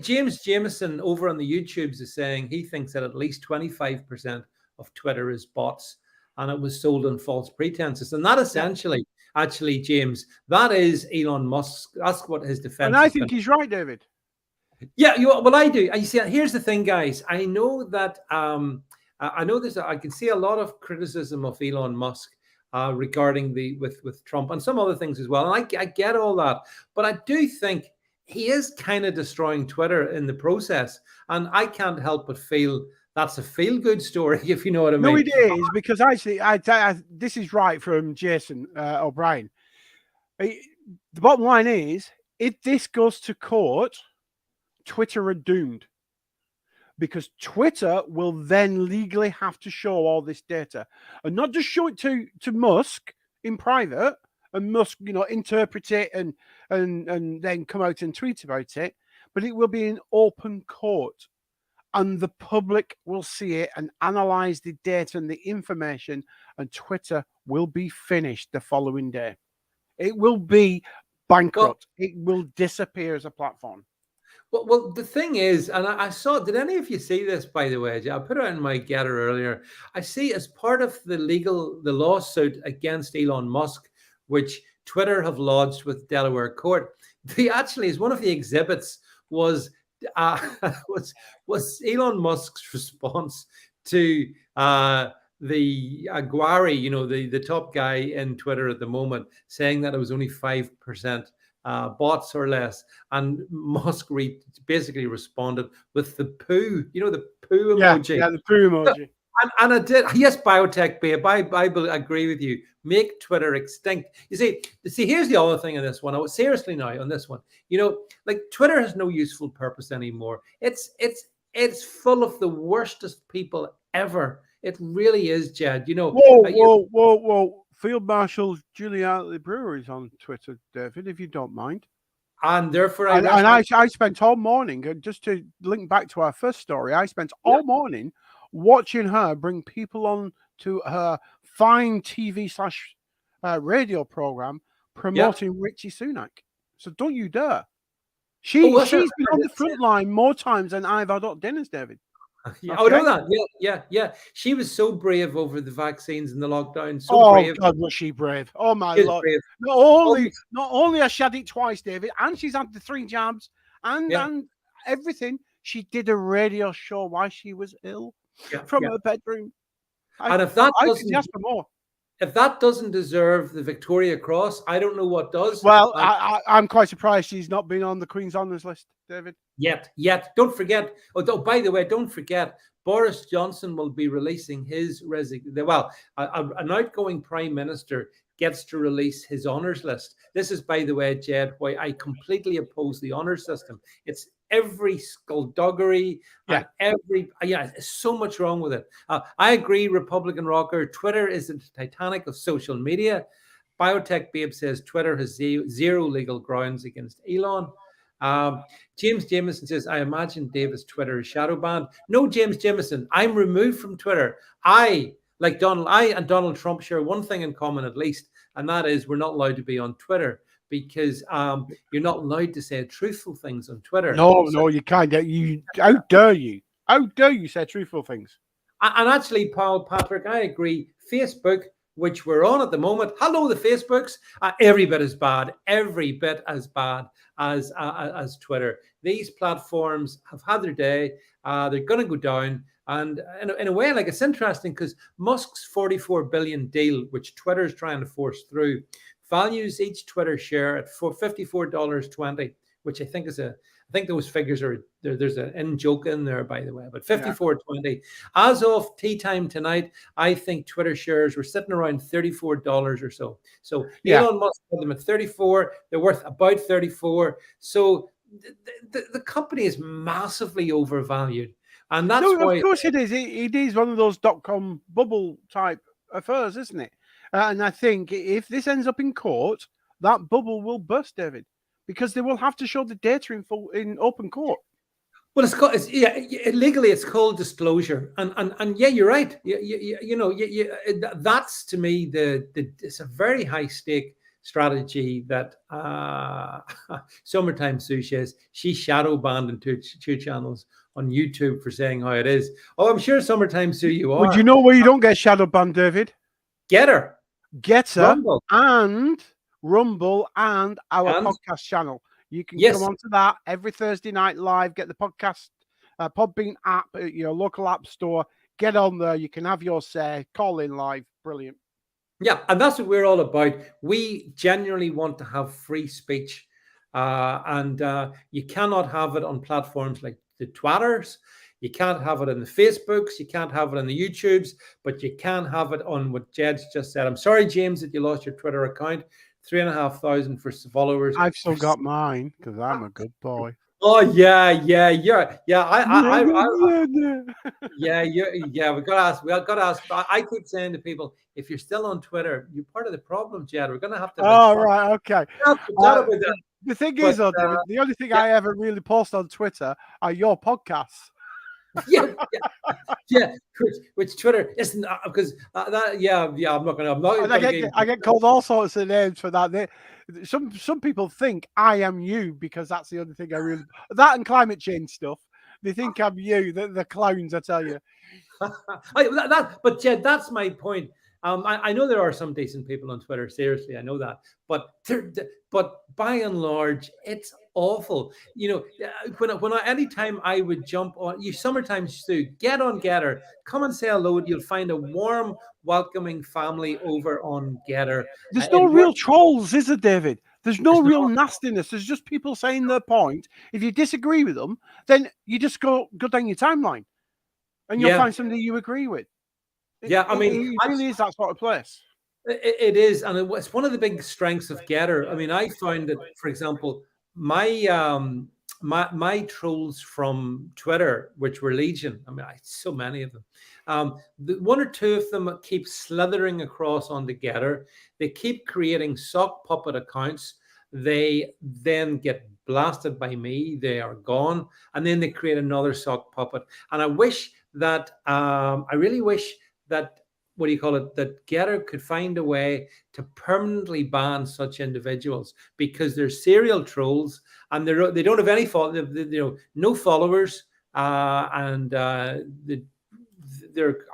James Jameson over on the YouTubes is saying he thinks that at least 25% of Twitter is bots and it was sold on false pretenses. And that essentially, actually, James, that is Elon Musk. That's what his defense is. And I think he's right, David. Yeah, well, I do. You see, here's the thing, guys. I know that I know there's I can see a lot of criticism of Elon Musk regarding with Trump and some other things as well. And I get all that, but I do think he is kind of destroying Twitter in the process, and I can't help but feel that's a feel-good story, if you know what I mean. No, it is, because actually, this is right from Jason O'Brien. The bottom line is, if this goes to court, Twitter are doomed, because Twitter will then legally have to show all this data, and not just show it to Musk in private, and Musk, you know, interpret it and then come out and tweet about it, but it will be in open court, and the public will see it and analyze the data and the information, and Twitter will be finished the following day. It will be bankrupt. It will disappear as a platform. Well, the thing is, and I saw, did any of you see this, by the way? I put it in my Gettr earlier. I see as part of the lawsuit against Elon Musk, which Twitter have lodged with Delaware court. Actually, as one of the exhibits was Elon Musk's response to the Aguari, you know, the top guy in Twitter at the moment, saying that it was only 5% bots or less, and Musk basically responded with the poo, you know, the poo emoji. Yeah, the poo emoji. And I did. Yes, biotech babe. I agree with you. Make Twitter extinct. You see, here's the other thing on this one. Seriously now on this one. You know, like Twitter has no useful purpose anymore. It's full of the worstest people ever. It really is, Jed. You know. Whoa. Field Marshal Giuliani Brewer is on Twitter, David, if you don't mind. And therefore, I spent all morning, just to link back to our first story, I spent all morning watching her bring people on to her fine TV / radio program promoting Richie Sunak. So don't you dare. She's been on the front line more times than I've had at dinners, David. Yeah, okay. I know that. Yeah. She was so brave over the vaccines and the lockdown. So brave. Oh God, was she brave? Oh my Lord! Not only has she had it twice, David, and she's had the 3 jabs and everything. She did a radio show while she was ill from her bedroom. And if that doesn't deserve the Victoria Cross, I don't know what does. Well, I'm quite surprised she's not been on the Queen's Honours list, David. Yet. Don't forget. Oh, by the way, don't forget, Boris Johnson will be releasing his resignation. Well, an outgoing Prime Minister gets to release his honours list. This is, by the way, Jed, why I completely oppose the honours system. It's every skullduggery and there's so much wrong with it. I agree, Republican Rocker. Twitter is the Titanic of social media. Biotech Babe says Twitter has zero legal grounds against Elon. James Jameson says, I imagine David's Twitter is shadow banned. No, James Jameson, I'm removed from Twitter. I and Donald Trump share one thing in common at least, and that is we're not allowed to be on Twitter, because you're not allowed to say truthful things on Twitter. No, you can't. How dare you? How dare you say truthful things? And actually, Paul Patrick, I agree. Facebook, which we're on at the moment, hello, the Facebooks, every bit as bad as Twitter. These platforms have had their day. They're going to go down. And in a way, like, it's interesting because Musk's 44 billion deal, which Twitter is trying to force through, values each Twitter share at $54.20, which I think is I think those figures are there. There's an in joke in there, by the way, but 54.20 as of tea time tonight. I think Twitter shares were sitting around $34 or so. So Elon Musk put them at 34. They're worth about 34. So the company is massively overvalued, and that's why. Of course, it is. It is one of those .com bubble type affairs, isn't it? And I think if this ends up in court, that bubble will burst, David, because they will have to show the data in open court. Well, legally it's called disclosure, and yeah, you're right. That's to me it's a very high stake strategy that Summertime Sue says she shadow banned in two channels on YouTube for saying how it is. Oh, I'm sure Summertime Sue you are. Would you know where you don't get shadow banned, David? Gettr, Rumble, and our podcast channel. You can come onto that every Thursday night live. Get the podcast Podbean app at your local app store. Get on there. You can have your say. Call in live. Brilliant. Yeah, and that's what we're all about. We genuinely want to have free speech, and you cannot have it on platforms like the Twitters. You can't have it in the Facebooks. You can't have it in the YouTubes, but you can have it on what Jed's just said. I'm sorry, James, that you lost your Twitter account. 3,500 for followers. I've still got mine because I'm a good boy. Oh yeah. We gotta ask. I keep saying to people, if you're still on Twitter, you're part of the problem, Jed. We're gonna have to. Oh right, okay. The thing is, though, David, the only thing I ever really post on Twitter are your podcasts. Which Twitter isn't because I'm not gonna. I get called all sorts of names for that. Some people think I am you because that's the only thing I really that and climate change stuff. They think I'm you. The clowns, I tell you. But Jed, that's my point. I know there are some decent people on Twitter. Seriously, I know that. But by and large, it's awful. Anytime I would jump on you, Summertime Stu, get on Gettr, come and say hello. You'll find a warm, welcoming family over on Gettr. There's no real trolls, is there, David? There's no real nastiness. There's just people saying their point. If you disagree with them, then you just go down your timeline, and you'll find somebody you agree with. It really is that sort of place. It is, and it's one of the big strengths of Gettr. I mean, I found that, for example, my trolls from Twitter, which were legion. I mean, so many of them. One or two of them keep slithering across onto Gettr. They keep creating sock puppet accounts. They then get blasted by me. They are gone, and then they create another sock puppet. And I wish that I really wish that that Gettr could find a way to permanently ban such individuals, because they're serial trolls and they don't have any no followers, and their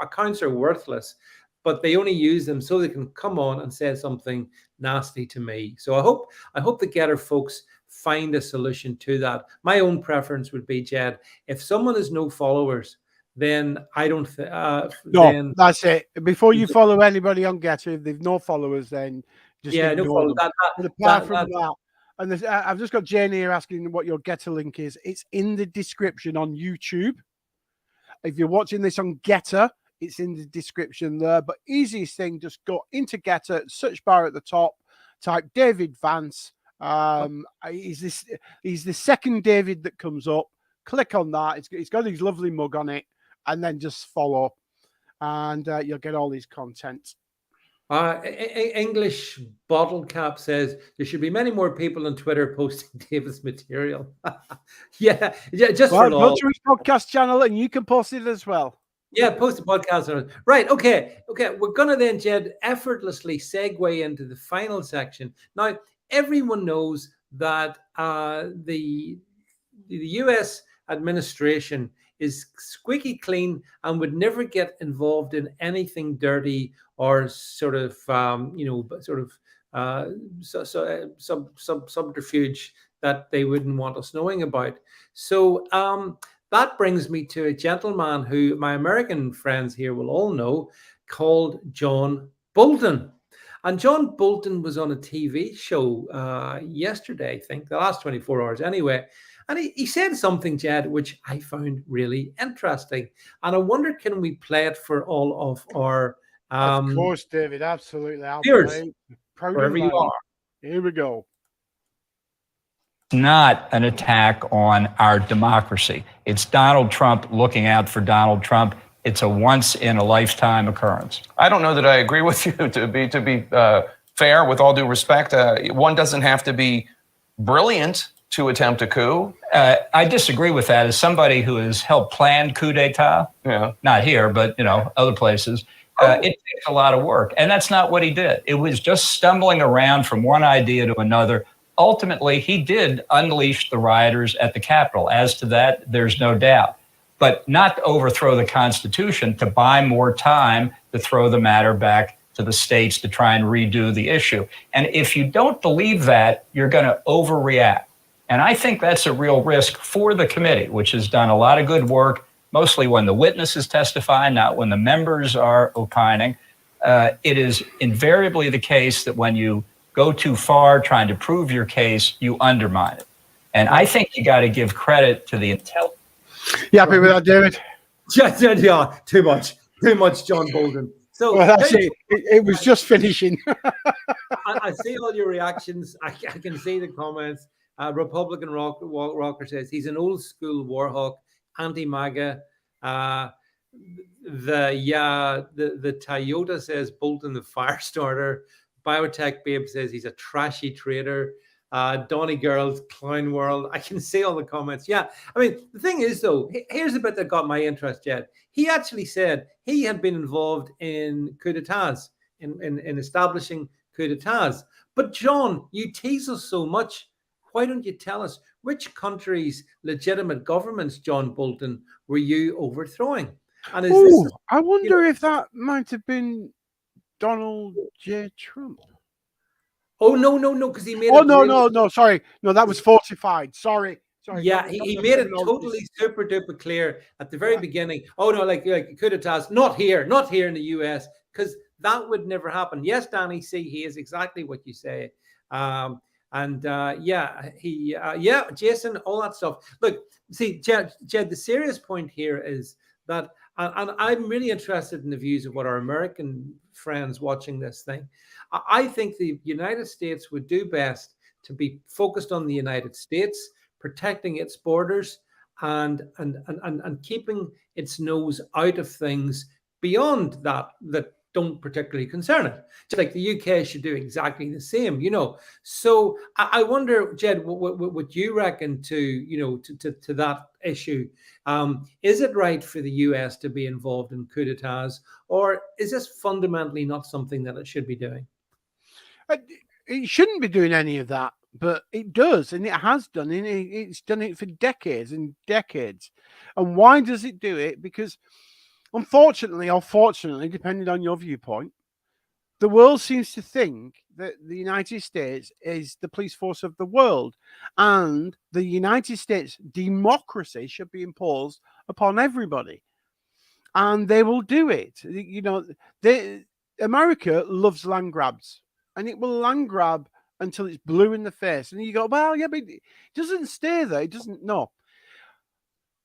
accounts are worthless, but they only use them so they can come on and say something nasty to me. So I hope the Gettr folks find a solution to that. My own preference would be, Jed, if someone has no followers, then I don't. That's it. Before you follow anybody on Gettr, if they've no followers, then just no follow that. But apart from that, and I've just got Jane here asking what your Gettr link is. It's in the description on YouTube. If you're watching this on Gettr, it's in the description there. But easiest thing, just go into Gettr, search bar at the top, type David Vance. He's the second David that comes up. Click on that. It's got his lovely mug on it. And then just follow, and you'll get all these content. English Bottle Cap says there should be many more people on Twitter posting David's material. Just for all. Go to his podcast channel, and you can post it as well. Yeah, post the podcast on it. Right. Okay. We're gonna then, Jed, effortlessly segue into the final section. Now, everyone knows that the U.S. administration is squeaky clean and would never get involved in anything dirty or subterfuge that they wouldn't want us knowing about. So that brings me to a gentleman who my American friends here will all know, called John Bolton. And John Bolton was on a TV show yesterday, I think, the last 24 hours anyway. And he said something, Jed, which I found really interesting. And I wonder, can we play it for all of our of course, David, absolutely. I'll viewers, play it. Proud wherever you are. Here we go. Not an attack on our democracy. It's Donald Trump looking out for Donald Trump. It's a once-in-a-lifetime occurrence. I don't know that I agree with you. To be fair, with all due respect, one doesn't have to be brilliant to attempt a coup. I disagree with that. As somebody who has helped plan coup d'état, not here, but other places, it takes a lot of work, and that's not what he did. It was just stumbling around from one idea to another. Ultimately, he did unleash the rioters at the Capitol. As to that, there's no doubt. But not to overthrow the Constitution, to buy more time to throw the matter back to the states to try and redo the issue. And if you don't believe that, you're going to overreact. And I think that's a real risk for the committee, which has done a lot of good work, mostly when the witnesses testify, not when the members are opining. It is invariably the case that when you go too far trying to prove your case, you undermine it. And I think you got to give credit to the intelligence. You happy with that, David? Yeah, too much, John Bolton. So well, actually, it was just finishing. I see all your reactions. I can see the comments. Republican Rocker says he's an old school war hawk, anti-MAGA. The Toyota says Bolton the fire starter. Biotech Babe says he's a trashy traitor. Donny Girls, Clown World. I can see all the comments. Yeah. I mean, the thing is, though, here's the bit that got my interest, Jed. He actually said he had been involved in coup d'etats, in establishing coup d'etats. But, John, you tease us so much. Why don't you tell us which countries' legitimate governments, John Bolton, were you overthrowing? And I wonder if that might have been Donald J. Trump. Oh, no, because he made no, sorry. No, that was fortified. Sorry. Yeah, he made it totally super duper clear at the very beginning. Oh, no, like coup d'etats, not here in the US, because that would never happen. Yes, Danny, see, he is exactly what you say. Jason, all that stuff. Look, see, Jed, the serious point here is that, and I'm really interested in the views of what our American friends watching this thing. I think the United States would do best to be focused on the United States, protecting its borders, and keeping its nose out of things beyond that don't particularly concern it. Just like the UK should do exactly the same, So I wonder, Jed, what you reckon to that issue. Is it right for the US to be involved in coup d'etats, or is this fundamentally not something that it should be doing? It shouldn't be doing any of that, but it does, and it has done. And it's done it for decades and decades. And why does it do it? Because unfortunately or fortunately, depending on your viewpoint, the world seems to think that the United States is the police force of the world, and the United States democracy should be imposed upon everybody. And they will do it. America loves land grabs, and it will land grab until it's blue in the face. And you go, well, yeah, but it doesn't stay there. It doesn't. No.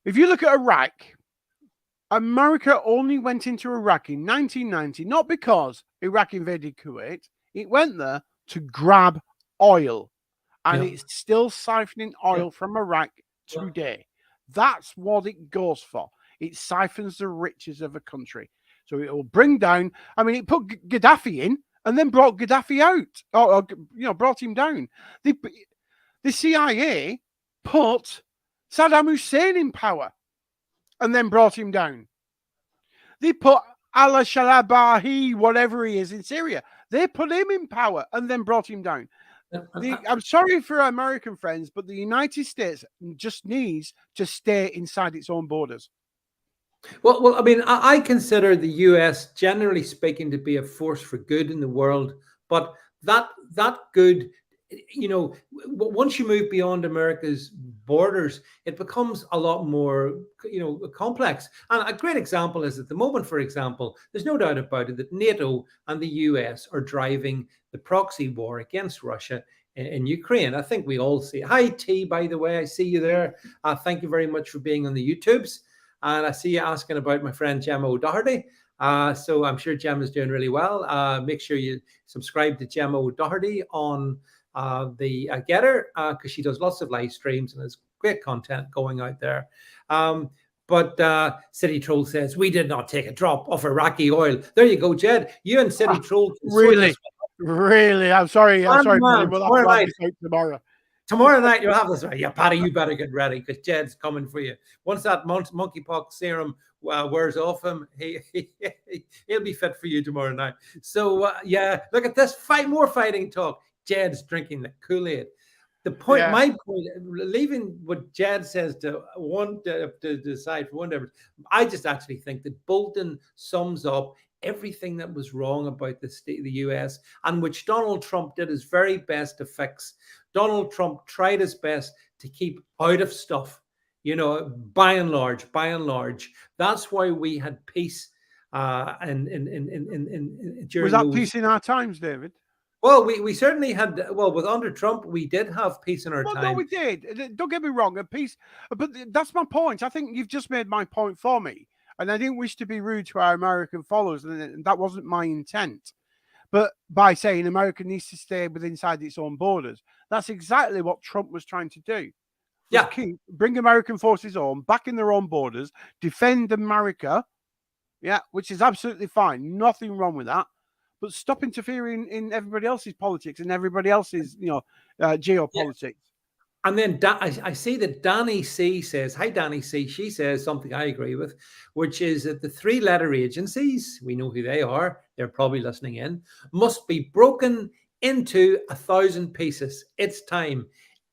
If you look at Iraq, America only went into Iraq in 1990, not because Iraq invaded Kuwait. It went there to grab oil, and it's still siphoning oil from Iraq today. That's what it goes for. It siphons the riches of a country. So it will bring down, it put Gaddafi in and then brought Gaddafi out, or brought him down. The CIA put Saddam Hussein in power and then brought him down. They put al-Shalabahi, whatever he is, in Syria. They put him in power and then brought him down. I'm sorry for our American friends, but the United States just needs to stay inside its own borders. Well, I consider the US, generally speaking, to be a force for good in the world, but that good you know, once you move beyond America's borders, it becomes a lot more, you know, complex. And a great example is at the moment, for example, there's no doubt about it that NATO and the US are driving the proxy war against Russia in Ukraine. I think we all see. Hi, T, by the way, I see you there. Thank you very much for being on the YouTubes. And I see you asking about my friend Gemma O'Doherty. So I'm sure Gemma's doing really well. Make sure you subscribe to Gemma O'Doherty on the Gettr, because she does lots of live streams and has great content going out there. But City Troll says, we did not take a drop of Iraqi oil. There you go, Jed. You and City Troll. Really? I'm sorry. I'm sorry. We'll have to this tomorrow. Tomorrow night you'll have this right. Yeah, Paddy, you better get ready because Jed's coming for you. Once that monkeypox serum wears off him, he'll be fit for you tomorrow night. So yeah, look at this. More fighting talk. Jed's drinking the Kool-Aid. The point, my point, leaving what Jed says to decide for one difference, I just actually think that Bolton sums up everything that was wrong about the US, and which Donald Trump did his very best to fix. Donald Trump tried his best to keep out of stuff, you know, by and large. That's why we had peace during was that peace in our times, David? Well, we certainly had. Well, with under Trump, we did have peace in our time. No, we did. Don't get me wrong, a peace. But that's my point. I think you've just made my point for me, and I didn't wish to be rude to our American followers, and that wasn't my intent. But by saying America needs to stay inside its own borders, that's exactly what Trump was trying to do. Yeah, bring American forces home, back in their own borders, defend America. Yeah, which is absolutely fine. Nothing wrong with that. But stop interfering in everybody else's politics and everybody else's, geopolitics. Yeah. And then I see that Danny C says, hi, Danny C. She says something I agree with, which is that the three-letter agencies, we know who they are, they're probably listening in, must be broken into 1,000 pieces. It's time.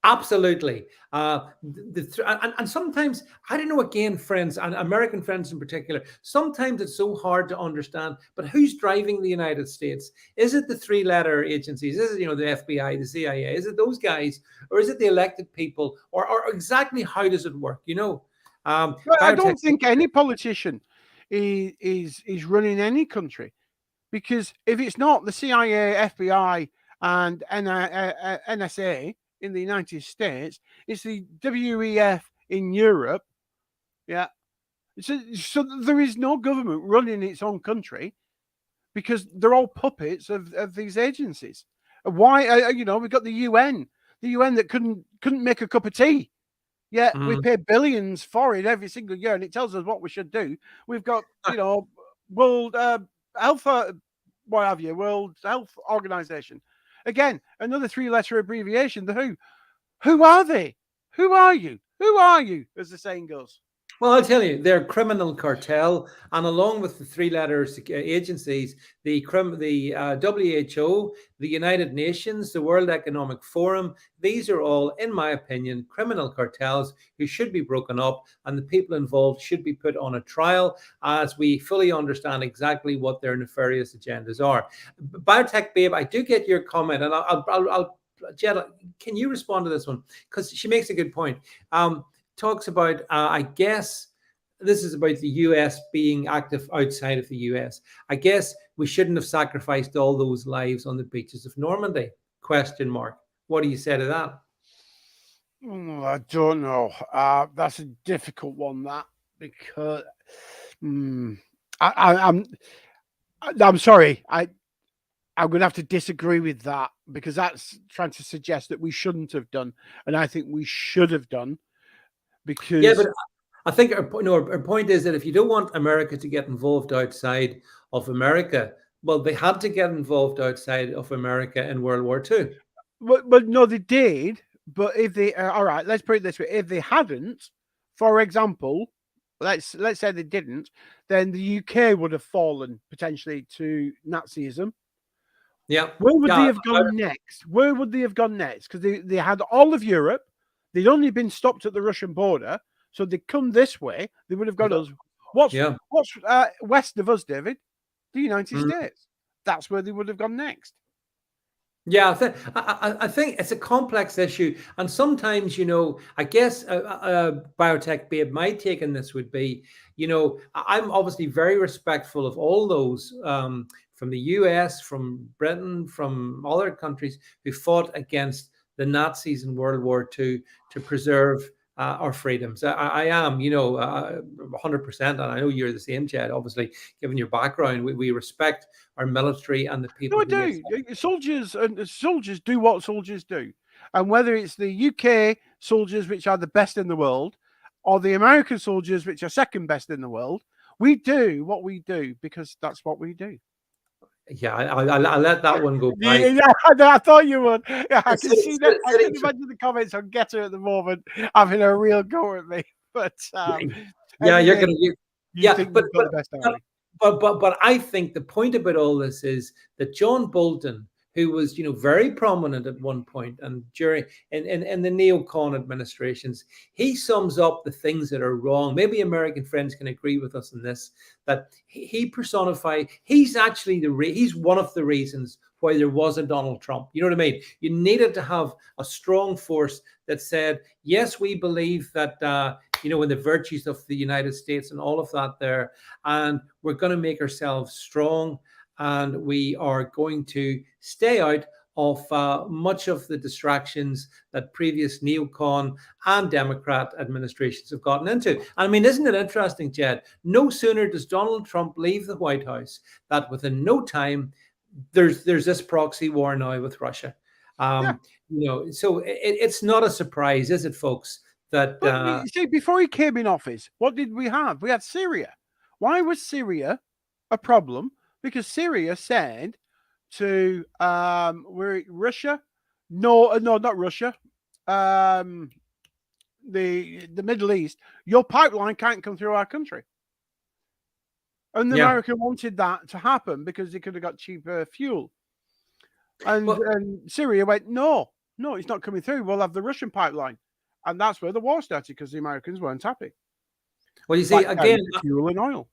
Absolutely. And sometimes, I don't know, again, friends, and American friends in particular, sometimes it's so hard to understand, but who's driving the United States? Is it the three-letter agencies? Is it, the FBI, the CIA? Is it those guys? Or is it the elected people? Or exactly how does it work? I don't think any politician is running any country, because if it's not the CIA, FBI, and NSA, in the United States, it's the WEF in Europe. Yeah. So there is no government running its own country, because they're all puppets of these agencies. Why? We've got the UN that couldn't make a cup of tea. Yet we pay billions for it every single year, and it tells us what we should do. We've got, World Health, World Health Organization. Again, another three-letter abbreviation. The WHO. Who are they? Who are you? Who are you, as the saying goes? Well, I'll tell you, they're a criminal cartel, and along with the three-letter agencies, the WHO, the United Nations, the World Economic Forum, these are all, in my opinion, criminal cartels who should be broken up, and the people involved should be put on a trial as we fully understand exactly what their nefarious agendas are. Biotech Babe, I do get your comment, and I'll Jed, can you respond to this one? Because she makes a good point. Talks about, I guess, this is about the US being active outside of the US. I guess we shouldn't have sacrificed all those lives on the beaches of Normandy, ? What do you say to that? I don't know. That's a difficult one, that, because I'm sorry. I'm going to have to disagree with that, because that's trying to suggest that we shouldn't have done. And I think we should have done. Because but I think our point is that if you don't want America to get involved outside of America, well, they had to get involved outside of America in World War II. But no, they did. But if they, all right, let's put it this way: if they hadn't, for example, let's say they didn't, then the UK would have fallen potentially to Nazism. Yeah. Where would they have gone next? Where would they have gone next? Because they had all of Europe. They'd only been stopped at the Russian border, so they'd come this way. They would have got us. What's west of us, David? The United States. That's where they would have gone next. Yeah, I think it's a complex issue, and sometimes, I guess biotech babe, my take on this would be, I'm obviously very respectful of all those from the US, from Britain, from other countries who fought against the Nazis in World War II to preserve our freedoms. I am, 100%, and I know you're the same, Jed. Obviously, given your background, we respect our military and the people. No, I do. Soldiers do what soldiers do, and whether it's the UK soldiers, which are the best in the world, or the American soldiers, which are second best in the world, we do what we do because that's what we do. Yeah, I'll let that one go by. Yeah, I thought you would. Yeah, I can see that. I can imagine the comments on Gettr at the moment having a real go at me. But yeah, you're gonna. But I think the point about all this is that John Bolton, who was very prominent at one point and during in the neocon administrations, he sums up the things that are wrong. Maybe American friends can agree with us in this, that he personified. He's actually he's one of the reasons why there was a Donald Trump. You know what I mean? You needed to have a strong force that said, yes, we believe that in the virtues of the United States and all of that there, and we're going to make ourselves strong, and we are going to stay out of much of the distractions that previous neocon and Democrat administrations have gotten into. I mean, isn't it interesting, Jed? No sooner does Donald Trump leave the White House that within no time, there's this proxy war now with Russia. So it's not a surprise, is it, folks? That you see, before he came in office, what did we have? We had Syria. Why was Syria a problem? Because Syria said to Russia, no, not Russia, the Middle East, your pipeline can't come through our country. And the American wanted that to happen because they could have got cheaper fuel. And Syria went, no, it's not coming through. We'll have the Russian pipeline. And that's where the war started because the Americans weren't happy. Well, you see, again, fuel and oil.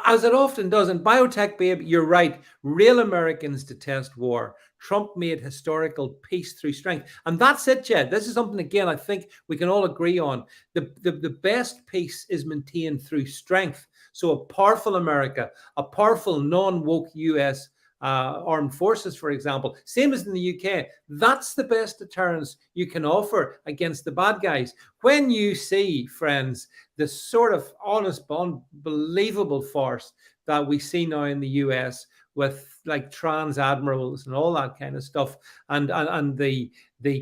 As it often does, and biotech babe, you're right. Real Americans detest war. Trump made historical peace through strength. And that's it, Jed. This is something, again, I think we can all agree on. The best peace is maintained through strength. So a powerful America, a powerful non-woke US armed forces, for example, same as in the UK, that's the best deterrence you can offer against the bad guys. When you see, friends, the sort of honest, unbelievable farce that we see now in the US with like trans admirals and all that kind of stuff, and the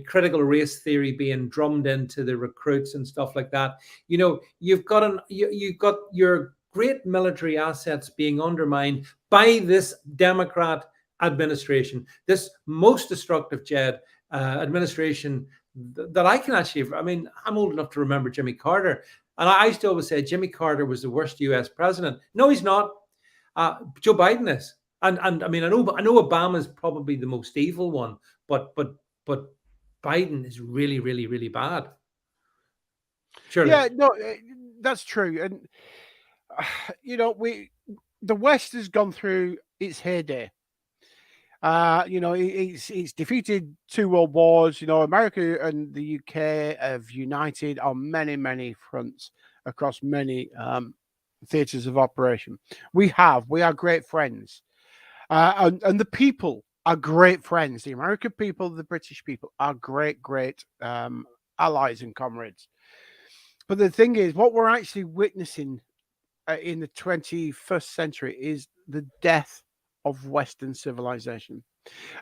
critical race theory being drummed into the recruits and stuff like that, you've got your great military assets being undermined by this Democrat administration, this most destructive administration that I can actually, I'm old enough to remember Jimmy Carter, and I used to always say Jimmy Carter was the worst US president. No, he's not. Joe Biden is. And I know Obama is probably the most evil one, but Biden is really, really, really bad. Surely. Yeah, no, that's true. And the West has gone through its heyday. It's defeated 2 world wars. America and the UK have united on many, many fronts across many theaters of operation. We are great friends. And the people are great friends. The American people, the British people are great allies and comrades. But the thing is, what we're actually witnessing in the 21st century is the death of Western civilization.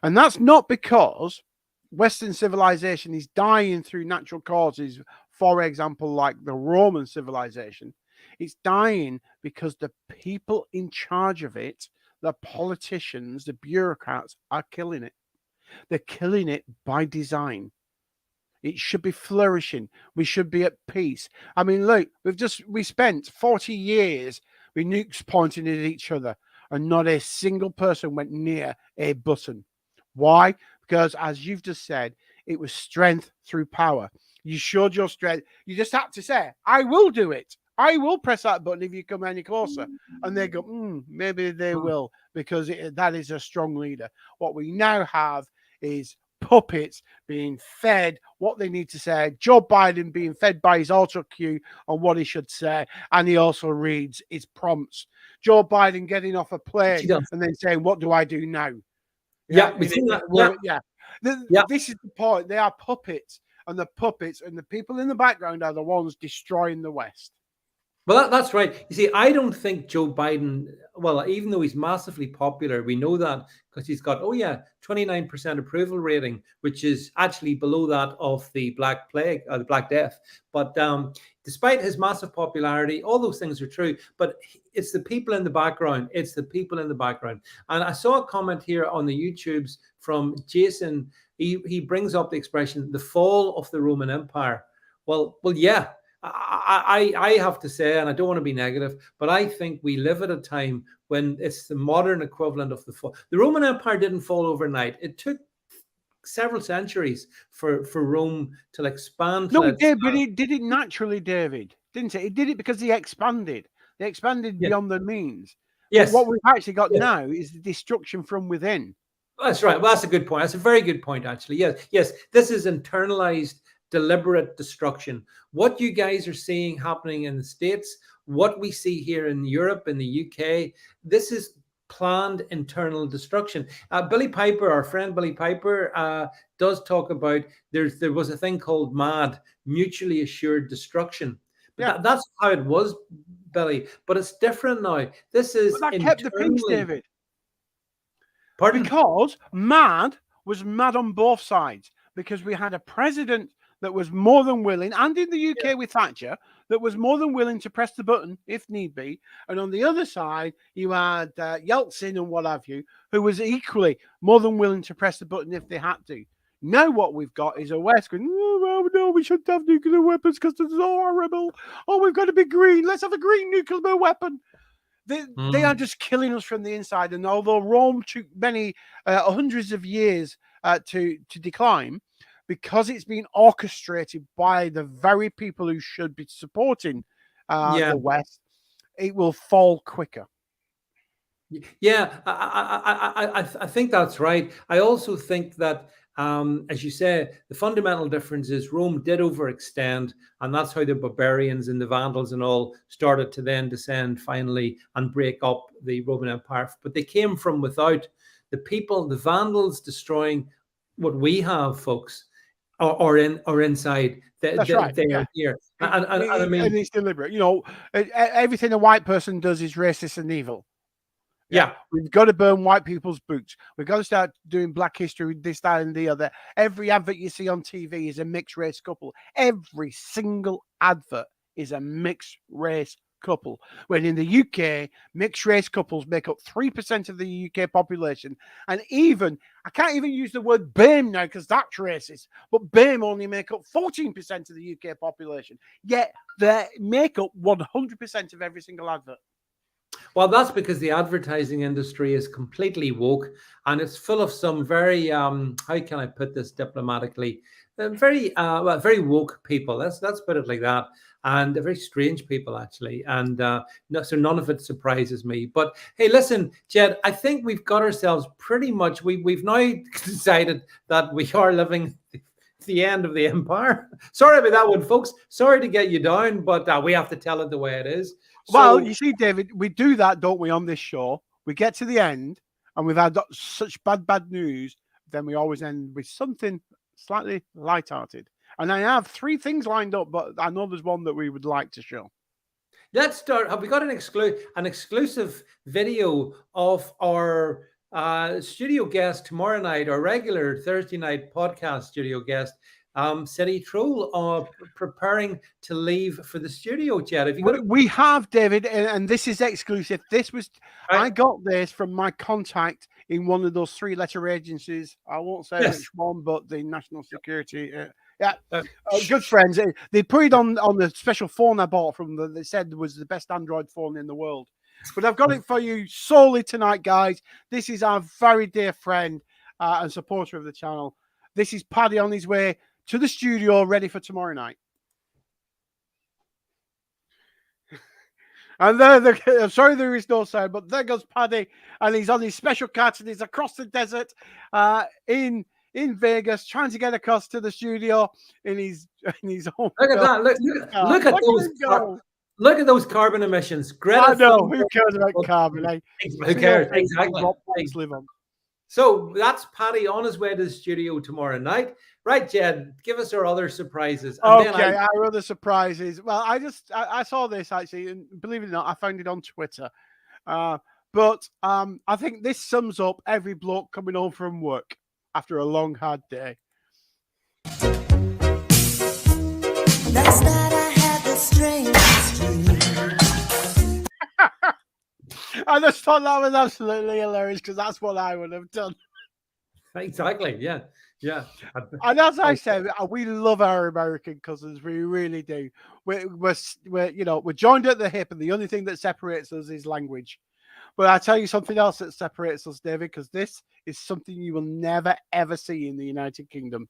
And that's not because Western civilization is dying through natural causes, for example, like the Roman civilization. It's dying because the people in charge of it, the politicians, the bureaucrats, are killing it. They're killing it by design. It should be flourishing. We should be at peace. Look, we spent 40 years with nukes pointing at each other, and not a single person went near a button. Why? Because, as you've just said, it was strength through power. You showed your strength. You just had to say, I will do it. I will press that button if you come any closer. And they go, maybe they will, because that is a strong leader. What we now have is puppets being fed what they need to say. Joe Biden being fed by his auto cue on what he should say, and he also reads his prompts. Joe Biden getting off a plane and then saying, "What do I do now?" Yeah, we've seen that. This is the point. They are puppets, and the puppets and the people in the background are the ones destroying the West. Well, that's right. You see, I don't think Joe Biden, well, even though he's massively popular, we know that because he's got, 29% approval rating, which is actually below that of the Black Plague, or the Black Death. But despite his massive popularity, all those things are true. But it's the people in the background. It's the people in the background. And I saw a comment here on the YouTubes from Jason. He brings up the expression, the fall of the Roman Empire. Well, yeah. I have to say, and I don't want to be negative, but I think we live at a time when it's the modern equivalent of the fall. The Roman Empire didn't fall overnight. It took several centuries for Rome to expand. No, it did, but it did it naturally, David, didn't it? It did it because they expanded. They expanded beyond their means. Yes. But what we've actually got now is the destruction from within. That's right. Well, that's a good point. That's a very good point, actually. Yes. This is internalized, deliberate destruction. What you guys are seeing happening in the States, what we see here in Europe, in the UK, this is planned internal destruction. Billy Piper, our friend Billy Piper, does talk about there was a thing called MAD, mutually assured destruction. But that's how it was, Billy. But it's different now. This is but that kept the peace, David. Pardon? Because MAD was mad on both sides, because we had a president that was more than willing, and in the UK with Thatcher, that was more than willing to press the button if need be. And on the other side, you had Yeltsin and what have you, who was equally more than willing to press the button if they had to. Now what we've got is a West going, no, we shouldn't have nuclear weapons because it's so horrible. Oh, we've got to be green. Let's have a green nuclear weapon. They are just killing us from the inside. And although Rome took many hundreds of years to decline, because it's been orchestrated by the very people who should be supporting the West, it will fall quicker. Yeah, I think that's right. I also think that, as you say, the fundamental difference is Rome did overextend, and that's how the barbarians and the Vandals and all started to then descend finally and break up the Roman Empire. But they came from without. The people, the Vandals destroying what we have, folks, or inside. That's right. They are here. And I mean, and it's deliberate. You know, everything a white person does is racist and evil. Yeah, we've got to burn white people's boots. We've got to start doing black history, this, that, and the other. Every advert you see on TV is a mixed race couple. Every single advert is a mixed race couple. When in the UK, mixed race couples make up 3% of the UK population. And even, I can't even use the word BAME now because that's racist, but BAME only make up 14% of the UK population. Yet they make up 100% of every single advert. Well, that's because the advertising industry is completely woke, and it's full of some very, how can I put this diplomatically, very woke people. Let's put it like that, and very strange people actually. And so none of it surprises me. But hey, listen, Jed, I think we've got ourselves pretty much. We've now decided that we are living the end of the empire. Sorry about that one, folks. Sorry to get you down, but we have to tell it the way it is. Well, you see, David, we do that, don't we, on this show? We get to the end, and we've had such bad news, then we always end with something slightly lighthearted. And I have 3 things lined up, but I know there's one that we would like to show. Let's start. Have we got an exclusive video of our studio guest tomorrow night, our regular Thursday night podcast studio guest, City Troll, preparing to leave for the studio, Jed? We have, David, and this is exclusive. This was I got this from my contact in one of those 3-letter agencies. I won't say which one, but the National Security. Good friends. They put it on the special phone I bought from them. They said it was the best Android phone in the world. But I've got it for you solely tonight, guys. This is our very dear friend and supporter of the channel. This is Paddy on his way to the studio, ready for tomorrow night. And there, I'm sorry there is no sound, but there goes Paddy, and he's on his special cat, and he's across the desert in Vegas, trying to get across to the studio in his home. Look at that! Look at those carbon emissions. Greta I know. Who cares about carbon? Who cares? Exactly. Live on. So that's Paddy on his way to the studio tomorrow night. Right, Jed, give us our other surprises. And okay, our other surprises. Well, I saw this actually, and believe it or not, I found it on Twitter. But I think this sums up every bloke coming home from work after a long, hard day. Last night I had the strangest dream. I just thought that was absolutely hilarious because that's what I would have done. Exactly. Yeah. Yeah. And as I said, we love our American cousins. We really do. We're joined at the hip, and the only thing that separates us is language. But I'll tell you something else that separates us, David, because this is something you will never, ever see in the United Kingdom.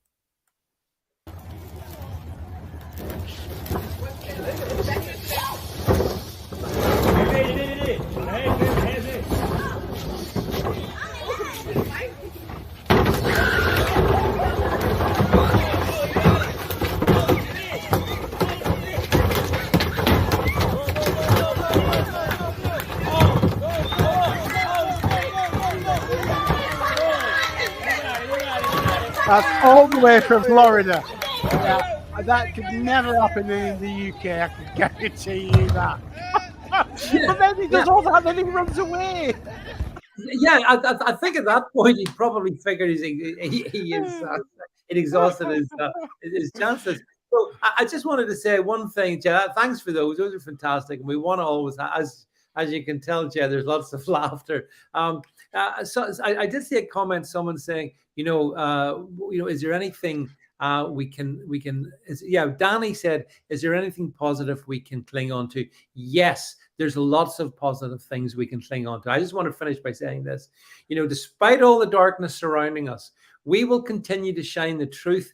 That's all the way from Florida. That could never happen in the UK. I can guarantee you that. But then he does all that, then he runs away. Yeah, I think at that point he probably figured he is exhausted his chances. So I just wanted to say one thing, Jed. Thanks for those. Those are fantastic, and we want to always, as you can tell, Jed, there's lots of laughter. So I did see a comment, someone saying, is there anything we can? Danny said, is there anything positive we can cling on to? Yes, there's lots of positive things we can cling on to. I just want to finish by saying this. Despite all the darkness surrounding us, we will continue to shine the truth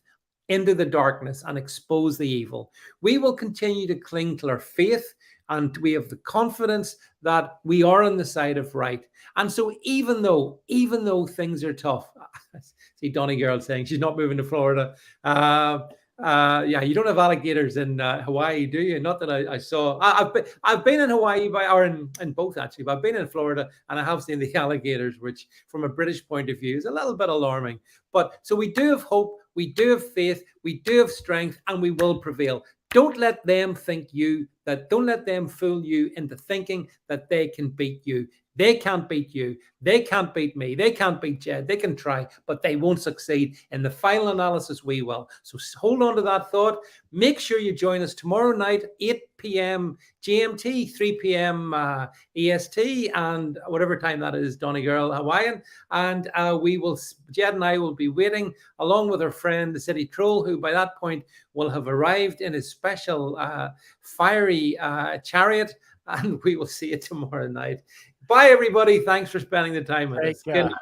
into the darkness and expose the evil. We will continue to cling to our faith, and we have the confidence that we are on the side of right. And so even though things are tough, see Donnie Girl saying she's not moving to Florida. You don't have alligators in Hawaii, do you? Not that I saw. I've been in Hawaii, or in both actually, but I've been in Florida, and I have seen the alligators, which from a British point of view is a little bit alarming. But so we do have hope, we do have faith, we do have strength, and we will prevail. Don't let them don't let them fool you into thinking that they can beat you. They can't beat you. They can't beat me. They can't beat Jed. They can try, but they won't succeed. In the final analysis, we will. So hold on to that thought. Make sure you join us tomorrow night, 8 p.m. GMT, 3 p.m. EST, and whatever time that is, Donnie Girl, Hawaiian. And Jed and I will be waiting along with our friend, the City Troll, who by that point will have arrived in his special fiery chariot, and we will see you tomorrow night. Bye, everybody. Thanks for spending the time with us. Good night.